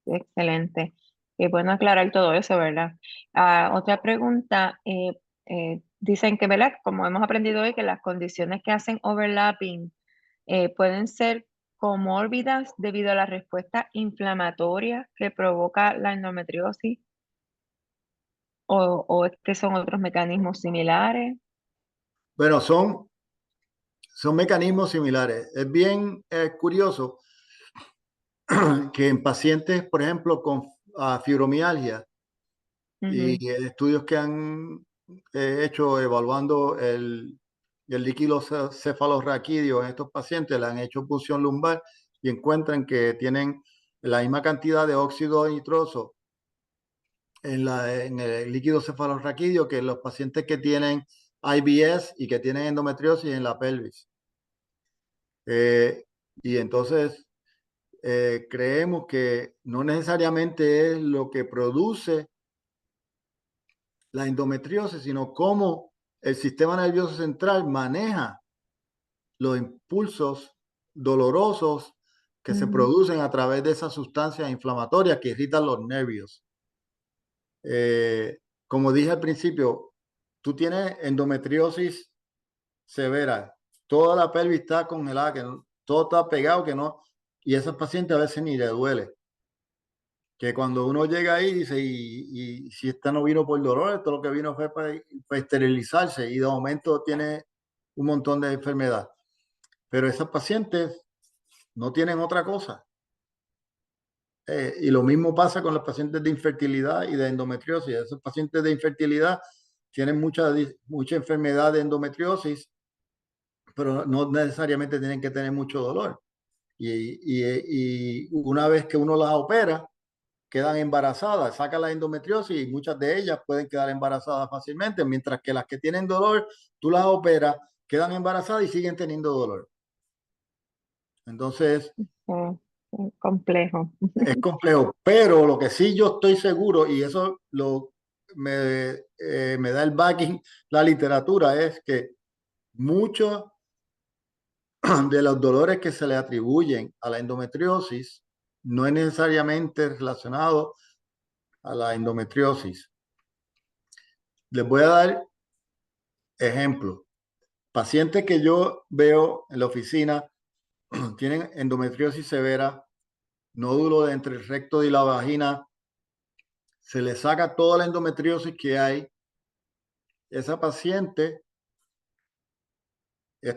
excelente. Y bueno aclarar todo eso, ¿verdad? Ah, otra pregunta. Dicen que, ¿verdad? Como hemos aprendido hoy, que las condiciones que hacen overlapping pueden ser comórbidas debido a la respuesta inflamatoria que provoca la endometriosis. o es que son otros mecanismos similares? Bueno, son mecanismos similares. Es bien curioso que en pacientes, por ejemplo, con fibromialgia y estudios que han hecho evaluando el líquido cefalorraquídeo en estos pacientes, le han hecho punción lumbar y encuentran que tienen la misma cantidad de óxido nitroso en el líquido cefalorraquídeo que los pacientes que tienen IBS y que tienen endometriosis en la pelvis. Y entonces creemos que no necesariamente es lo que produce la endometriosis, sino cómo el sistema nervioso central maneja los impulsos dolorosos que se producen a través de esas sustancias inflamatorias que irritan los nervios. Como dije al principio, tú tienes endometriosis severa, toda la pelvis está congelada, todo está pegado, que no, y a esos pacientes a veces ni le duele. Que cuando uno llega ahí dice, y si esta no vino por dolor, esto lo que vino fue para esterilizarse y de momento tiene un montón de enfermedad. Pero esos pacientes no tienen otra cosa. Y lo mismo pasa con los pacientes de infertilidad y de endometriosis. Esos pacientes de infertilidad tienen mucha enfermedad de endometriosis, pero no necesariamente tienen que tener mucho dolor. Y una vez que uno las opera, quedan embarazadas, saca la endometriosis y muchas de ellas pueden quedar embarazadas fácilmente, mientras que las que tienen dolor, tú las operas, quedan embarazadas y siguen teniendo dolor. Entonces, Complejo. es complejo, pero lo que sí yo estoy seguro, y eso me da el backing, la literatura, es que muchos de los dolores que se le atribuyen a la endometriosis no es necesariamente relacionado a la endometriosis. Les voy a dar ejemplos. Pacientes que yo veo en la oficina tienen endometriosis severa, nódulo de entre el recto y la vagina, se le saca toda la endometriosis que hay. Esa paciente, le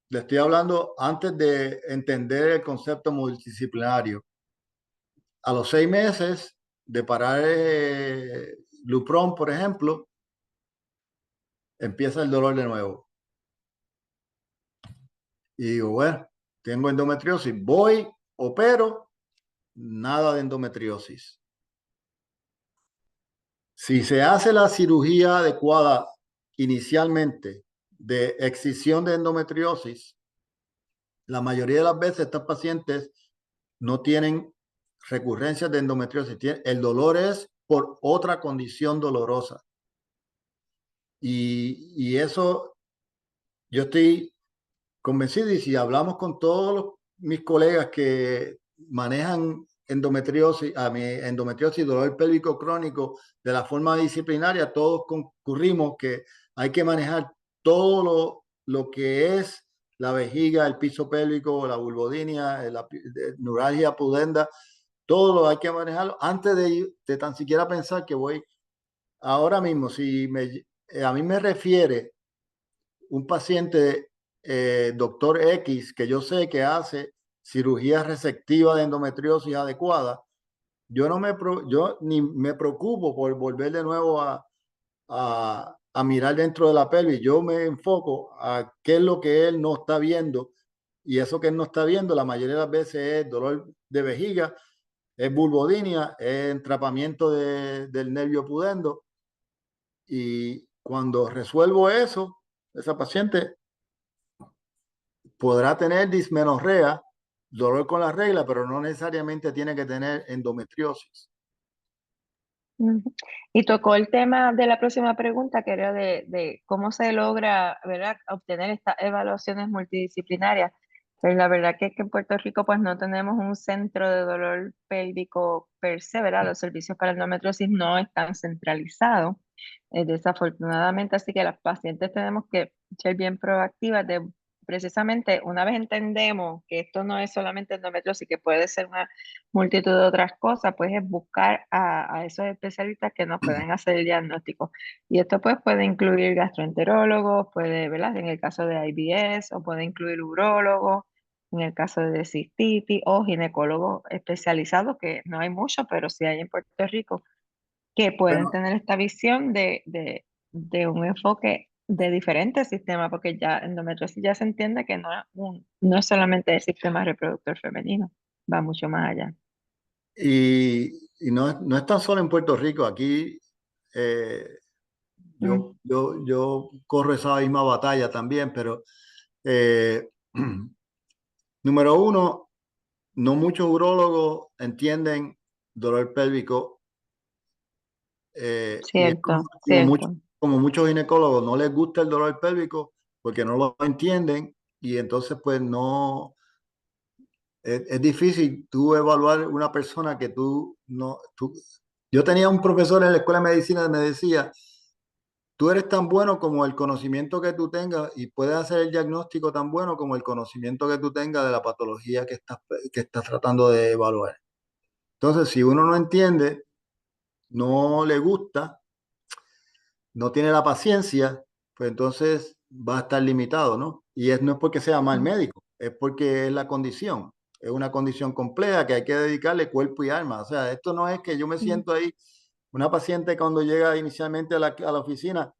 estoy hablando antes de entender el concepto multidisciplinario. A los 6 meses de parar Lupron, por ejemplo, empieza el dolor de nuevo. Y digo, bueno, tengo endometriosis, voy, opero, nada de endometriosis. Si se hace la cirugía adecuada inicialmente de excisión de endometriosis, la mayoría de las veces estas pacientes no tienen recurrencias de endometriosis. El dolor es por otra condición dolorosa. Y eso yo estoy convencido, y si hablamos con todos mis colegas que manejan endometriosis y dolor pélvico crónico de la forma disciplinaria, todos concurrimos que hay que manejar todo lo que es la vejiga, el piso pélvico, la vulvodynia, la neuralgia pudenda, todo lo hay que manejarlo antes de tan siquiera pensar que voy ahora mismo. Si a mí me refiere un paciente, doctor X, que yo sé que hace cirugía resectiva de endometriosis adecuada, yo ni me preocupo por volver de nuevo a mirar dentro de la pelvis. Yo me enfoco a qué es lo que él no está viendo, y eso que él no está viendo la mayoría de las veces es dolor de vejiga, es vulvodynia, es entrapamiento del nervio pudendo. Y cuando resuelvo eso, esa paciente podrá tener dismenorrea, dolor con la regla, pero no necesariamente tiene que tener endometriosis. Y tocó el tema de la próxima pregunta, que era de cómo se logra, ¿verdad?, obtener estas evaluaciones multidisciplinarias. Pues la verdad que en Puerto Rico pues no tenemos un centro de dolor pélvico per se, ¿verdad? Los servicios para endometriosis no están centralizados, desafortunadamente, así que las pacientes tenemos que ser bien proactivas de precisamente una vez entendemos que esto no es solamente endometriosis, que puede ser una multitud de otras cosas, pues es buscar a esos especialistas que nos pueden hacer el diagnóstico. Y esto pues puede incluir gastroenterólogos, puede, ¿verdad? En el caso de IBS, o puede incluir urólogos, en el caso de cistitis, o ginecólogos especializados, que no hay muchos, pero sí hay en Puerto Rico, que pueden Bueno, tener esta visión de un enfoque de diferentes sistemas, porque ya endometriosis ya se entiende que no es solamente el sistema reproductor femenino, va mucho más allá. y no es tan solo en Puerto Rico, aquí eh, Mm, yo corro esa misma batalla también, pero eh, número uno, no muchos urólogos entienden dolor pélvico y es cierto, cierto. como muchos ginecólogos no les gusta el dolor pélvico porque no lo entienden y entonces pues no, es difícil tú evaluar una persona que tú no, yo tenía un profesor en la escuela de medicina que me decía, tú eres tan bueno como el conocimiento que tú tengas y puedes hacer el diagnóstico tan bueno como el conocimiento que tú tengas de la patología que estás tratando de evaluar. Entonces, si uno no entiende, no le gusta, no tiene la paciencia, pues entonces va a estar limitado, ¿no? No es porque sea mal Mm, médico, es porque es la condición. Es una condición compleja que hay que dedicarle cuerpo y alma. O sea, esto no es que yo me mm. siento ahí. Una paciente cuando llega inicialmente a la oficina,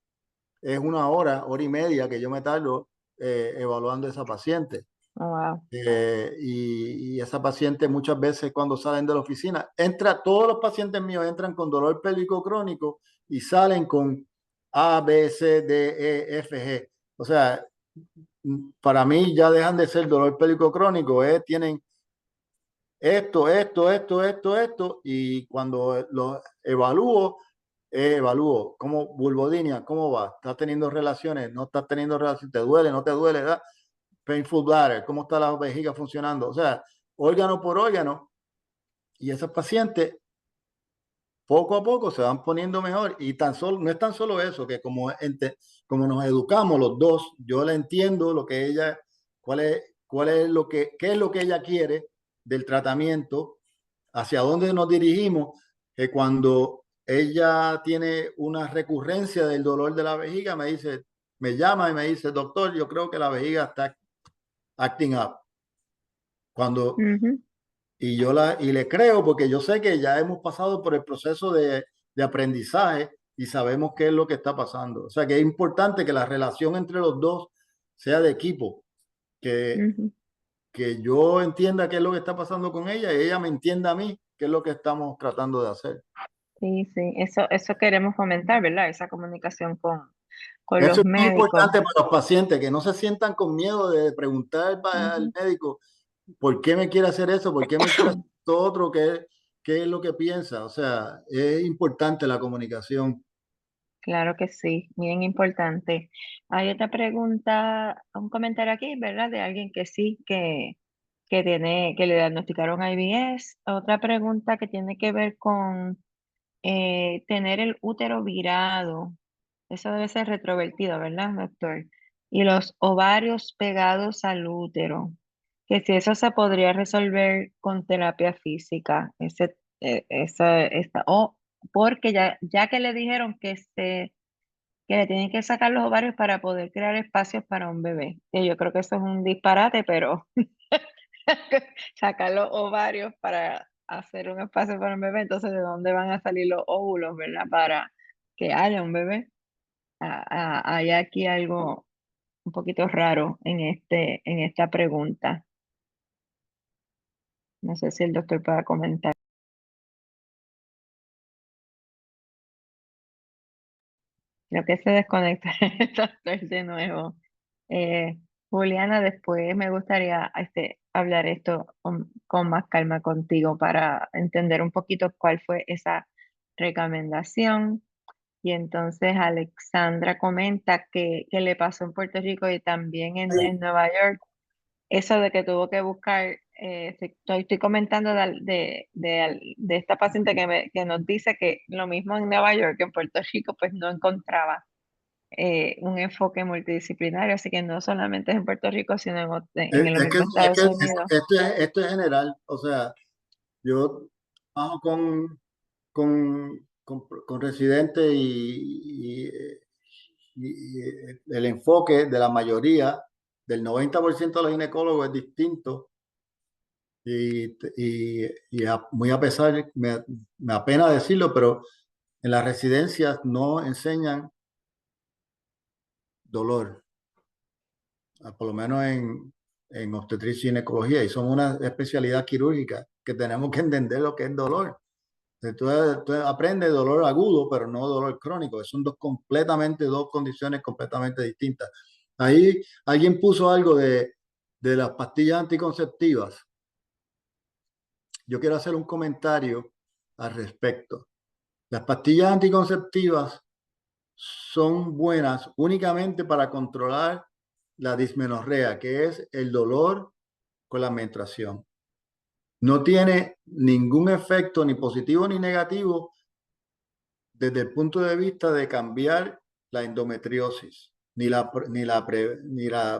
es una hora y media que yo me tardo evaluando a esa paciente. Oh, wow. Y esa paciente muchas veces cuando salen de la oficina, todos los pacientes míos entran con dolor pélvico crónico y salen con A, B, C, D, E, F, G. O sea, para mí ya dejan de ser dolor pélvico crónico, tienen esto, y cuando lo evalúo como vulvodinia, ¿cómo va? ¿Estás teniendo relaciones? ¿No estás teniendo relaciones? ¿Te duele? ¿No te duele? ¿Da? Painful bladder, ¿cómo está la vejiga funcionando? O sea, órgano por órgano, y esos pacientes poco a poco se van poniendo mejor y no es tan solo eso, que como nos educamos los dos, yo le entiendo lo que ella, cuál es qué es lo que ella quiere del tratamiento, hacia dónde nos dirigimos, que cuando ella tiene una recurrencia del dolor de la vejiga, me llama y me dice, doctor, yo creo que la vejiga está acting up. Cuando Ujú. y le creo porque yo sé que ya hemos pasado por el proceso de aprendizaje y sabemos qué es lo que está pasando. O sea que es importante que la relación entre los dos sea de equipo, que, Ujú. que yo entienda qué es lo que está pasando con ella y ella me entienda a mí qué es lo que estamos tratando de hacer. Sí, sí, eso queremos fomentar, ¿verdad? Esa comunicación con Eso los es muy médicos. importante para los pacientes, que no se sientan con miedo de preguntar al Ujú. médico por qué me quiere hacer eso, por qué me quiere hacer esto otro, qué es lo que piensa. O sea, es importante la comunicación. Claro que sí, bien importante. Hay otra pregunta, un comentario aquí, ¿verdad? De alguien que sí, que le diagnosticaron IBS. Otra pregunta que tiene que ver con tener el útero virado. Eso debe ser retrovertido, ¿verdad, doctor? Y los ovarios pegados al útero. Que si eso se podría resolver con terapia física. O porque ya que le dijeron que le tienen que sacar los ovarios para poder crear espacios para un bebé. Que yo creo que eso es un disparate, pero sacar los ovarios para hacer un espacio para un bebé, entonces ¿de dónde van a salir los óvulos, verdad? Para que haya un bebé. Hay aquí algo un poquito raro en esta pregunta. No sé si el doctor pueda comentar. Creo que se desconecta el doctor de nuevo. Eh, Juliana, después me gustaría hablar esto con más calma contigo para entender un poquito cuál fue esa recomendación. Y entonces Alexandra comenta que le pasó en Puerto Rico y también en Nueva York. Eso de que tuvo que buscar, estoy comentando de esta paciente que nos dice que lo mismo en Nueva York que en Puerto Rico, pues no encontraba un enfoque multidisciplinario, así que no solamente es en Puerto Rico, sino en Es, los es que, mismos es que Estados Unidos. esto es general. O sea, yo trabajo con residentes y el enfoque de la mayoría, del 90% de los ginecólogos es distinto. Muy a pesar, me apena decirlo, pero en las residencias no enseñan dolor, por lo menos en obstetricia y ginecología, y son una especialidad quirúrgica que tenemos que entender lo que es dolor. Tú aprendes dolor agudo, pero no dolor crónico. Son dos condiciones completamente distintas. Ahí alguien puso algo de las pastillas anticonceptivas. Yo quiero hacer un comentario al respecto. Las pastillas anticonceptivas son buenas únicamente para controlar la dismenorrea, que es el dolor con la menstruación. No tiene ningún efecto ni positivo ni negativo desde el punto de vista de cambiar la endometriosis. Ni la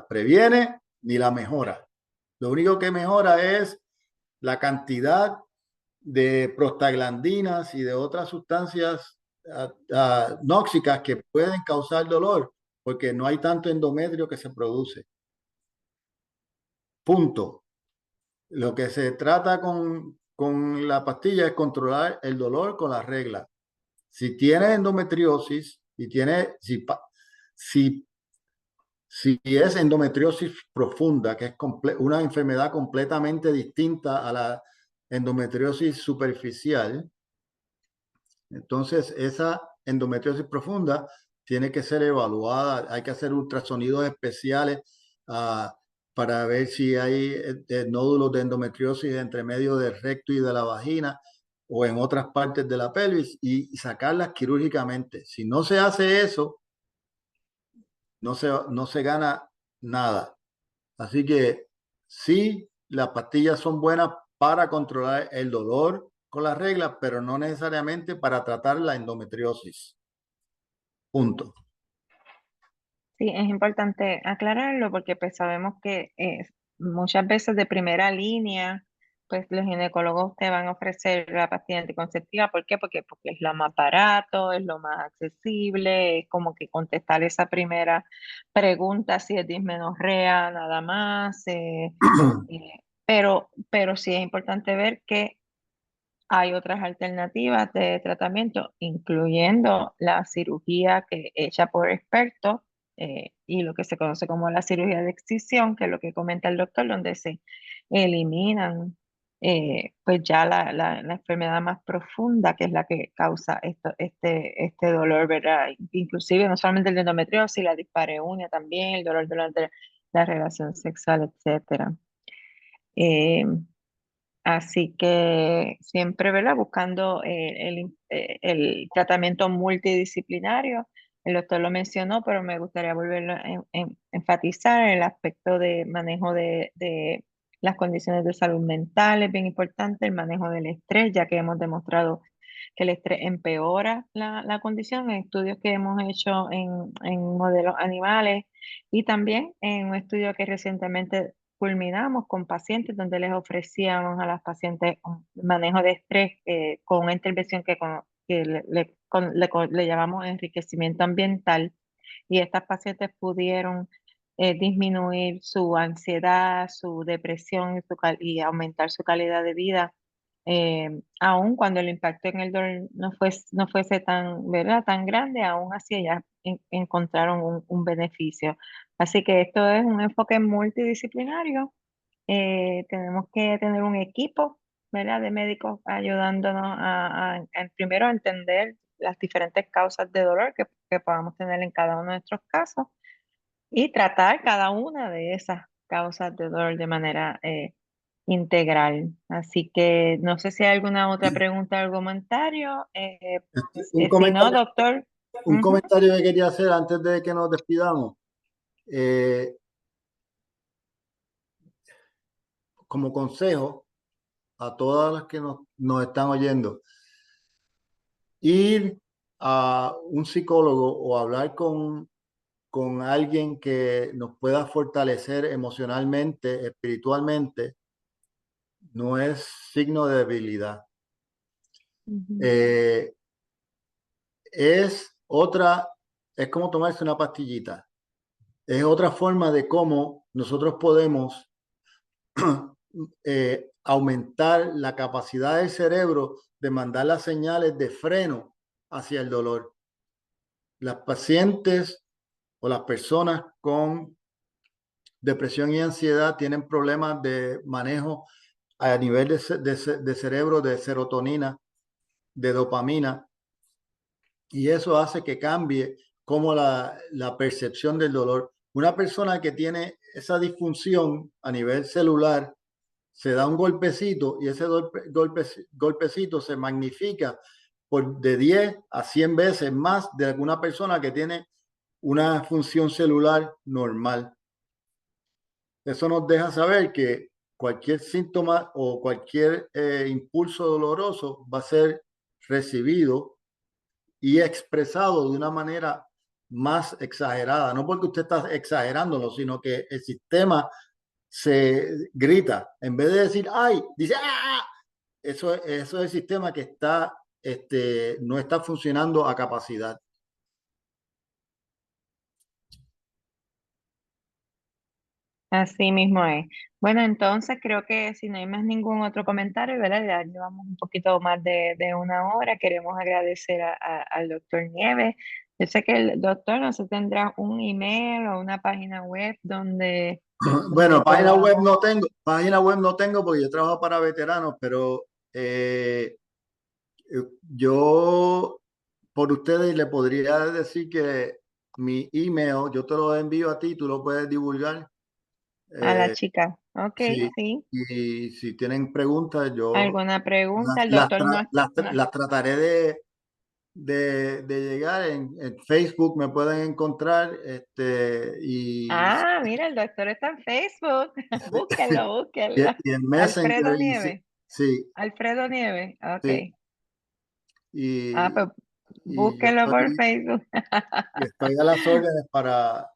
previene ni la mejora. Lo único que mejora es la cantidad de prostaglandinas y de otras sustancias nóxicas que pueden causar dolor, porque no hay tanto endometrio que se produce. Punto. Lo que se trata con la pastilla es controlar el dolor con la regla. Si tienes endometriosis y si es endometriosis profunda, que es una enfermedad completamente distinta a la endometriosis superficial, entonces esa endometriosis profunda tiene que ser evaluada. Hay que hacer ultrasonidos especiales uh, para ver si hay nódulos de endometriosis entre medio del recto y de la vagina o en otras partes de la pelvis y sacarlas quirúrgicamente. Si no se hace eso, no se gana nada. Así que sí, las pastillas son buenas para controlar el dolor con las reglas, pero no necesariamente para tratar la endometriosis. Punto. Sí, es importante aclararlo porque pues sabemos que muchas veces de primera línea, pues los ginecólogos te van a ofrecer la pastilla anticonceptiva. ¿Por qué? Porque es lo más barato, es lo más accesible, es como que contestar esa primera pregunta si es dismenorrea, nada más. Pero sí es importante ver que hay otras alternativas de tratamiento, incluyendo la cirugía hecha por expertos y lo que se conoce como la cirugía de excisión, que es lo que comenta el doctor, donde se eliminan pues ya la enfermedad más profunda, que es la que causa este dolor, ¿verdad? Inclusive no solamente el de endometriosis, la dispareunia también, el dolor durante la relación sexual, etcétera. Eh, Así que siempre, ¿verdad? Buscando el tratamiento multidisciplinario. El doctor lo mencionó, pero me gustaría volverlo a enfatizar el aspecto de manejo de las condiciones de salud mental. Es bien importante el manejo del estrés, ya que hemos demostrado que el estrés empeora la condición en estudios que hemos hecho en modelos animales y también en un estudio que recientemente culminamos con pacientes donde les ofrecíamos a las pacientes un manejo de estrés con una intervención que le llamamos enriquecimiento ambiental y estas pacientes pudieron disminuir su ansiedad, su depresión y aumentar su calidad de vida, aun cuando el impacto en el dolor no fuese tan, ¿verdad? Tan grande, aún así ellas encontraron un beneficio. Así que esto es un enfoque multidisciplinario. Tenemos que tener un equipo, ¿verdad? De médicos ayudándonos primero a entender las diferentes causas de dolor que podamos tener en cada uno de nuestros casos y tratar cada una de esas causas de dolor de manera integral. Así que no sé si hay alguna otra pregunta o comentario. Un Si no, comentario, doctor. un comentario que quería hacer antes de que nos despidamos. Como consejo a todas las que nos están oyendo, ir a un psicólogo o hablar con con alguien que nos pueda fortalecer emocionalmente, espiritualmente, no es signo de debilidad. Ujú. Eh, es es como tomarse una pastillita. Es otra forma de cómo nosotros podemos aumentar la capacidad del cerebro de mandar las señales de freno hacia el dolor. Las pacientes o las personas con depresión y ansiedad tienen problemas de manejo a nivel de cerebro, de serotonina, de dopamina, y eso hace que cambie como la percepción del dolor. Una persona que tiene esa disfunción a nivel celular se da un golpecito y ese golpecito se magnifica por de 10 a 100 veces más de alguna persona que tiene una función celular normal. Eso nos deja saber que cualquier síntoma o cualquier impulso doloroso va a ser recibido y expresado de una manera más exagerada, no porque usted está exagerándolo, sino que el sistema se grita, en vez de decir, ay, dice, ¡ah! Eso es el sistema que no está funcionando a capacidad. Así mismo es. Bueno, entonces creo que si no hay más ningún otro comentario, ¿verdad? Ya llevamos un poquito más de una hora. Queremos agradecer al doctor Nieves. Yo sé que el doctor no se tendrá un email o una página web donde Bueno, podamos. página web no tengo porque yo trabajo para veteranos, pero yo por ustedes le podría decir que mi email, yo te lo envío a ti, tú lo puedes divulgar. A la Eh, chica. Ok, sí, sí. y si tienen preguntas, yo ¿Alguna pregunta? El doctor no, las trataré de llegar. En Facebook me pueden encontrar Ah, mira, el doctor está en Facebook. Búsquenlo, búsquenlo. y en Messenger. Alfredo Y sí, Nieves. sí, Alfredo Nieves. sí, Ok. Ah, y, pues y yo búsquenlo por Facebook. estoy a las órdenes para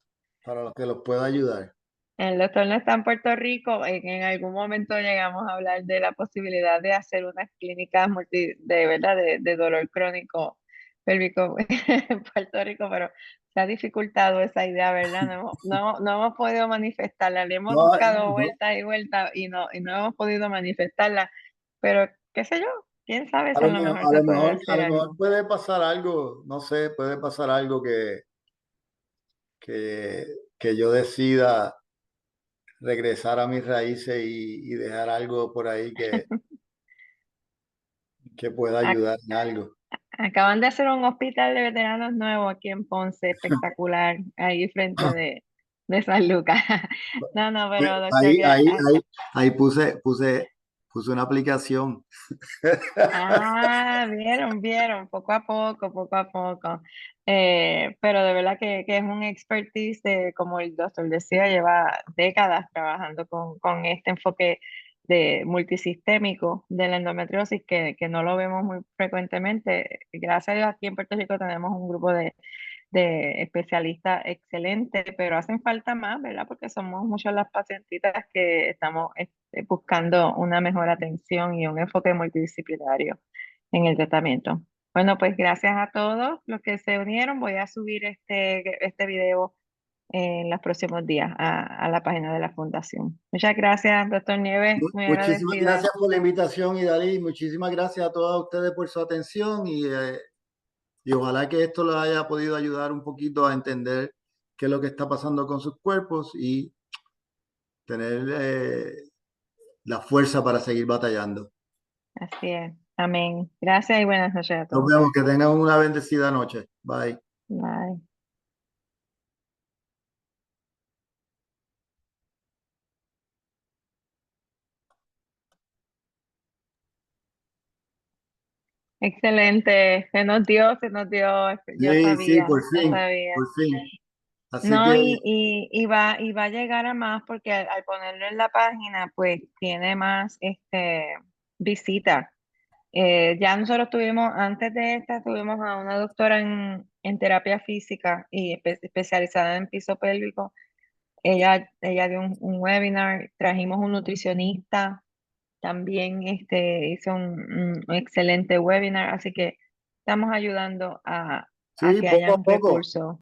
los que los pueda ayudar. El doctor no está en Puerto Rico. En algún momento llegamos a hablar de la posibilidad de hacer unas clínicas de verdad de dolor crónico pélvico en Puerto Rico, pero se ha dificultado esa idea, ¿verdad? No hemos podido manifestarla. Le hemos No, dado no, vueltas y vueltas y no hemos podido manifestarla. Pero, qué sé yo, quién sabe si a lo mejor se puede a hacer lo algo. mejor puede pasar algo, no sé, puede pasar algo que, que yo decida regresar a mis raíces y dejar algo por ahí que pueda ayudar en algo. Acaban de hacer un hospital de veteranos nuevo aquí en Ponce, espectacular, ahí frente de San Lucas. No, no, pero doctor, Ahí puse una aplicación. vieron, poco a poco, poco a poco. Pero de verdad que es un expertise de, como el doctor decía, lleva décadas trabajando con este enfoque de multisistémico de la endometriosis que no lo vemos muy frecuentemente. Gracias a Dios aquí en Puerto Rico tenemos un grupo de especialistas excelentes, pero hacen falta más, ¿verdad? Porque somos muchas las pacientitas que estamos buscando una mejor atención y un enfoque multidisciplinario en el tratamiento. Bueno, pues gracias a todos los que se unieron. Voy a subir este video en los próximos días a la página de la Fundación. Muchas gracias, doctor Nieves. Muy Muchísimas agradecida. gracias por la invitación, y Dalí, muchísimas gracias a todos ustedes por su atención y ojalá que esto les haya podido ayudar un poquito a entender qué es lo que está pasando con sus cuerpos y tener la fuerza para seguir batallando. Así es. Amén. Gracias y buenas noches a Nos todos. vemos, que tengan una bendecida noche. Bye. Bye. Excelente, se nos dio, Sí, sí, yo sabía. por fin. Así No, que y va a llegar a más porque al ponerlo en la página, pues tiene más visita. Ya nosotros tuvimos, antes de esta, tuvimos a una doctora en terapia física y especializada en piso pélvico. Ella dio un webinar, trajimos un nutricionista, también hizo un excelente webinar, así que estamos ayudando a Sí, que poco haya a un poco. recurso.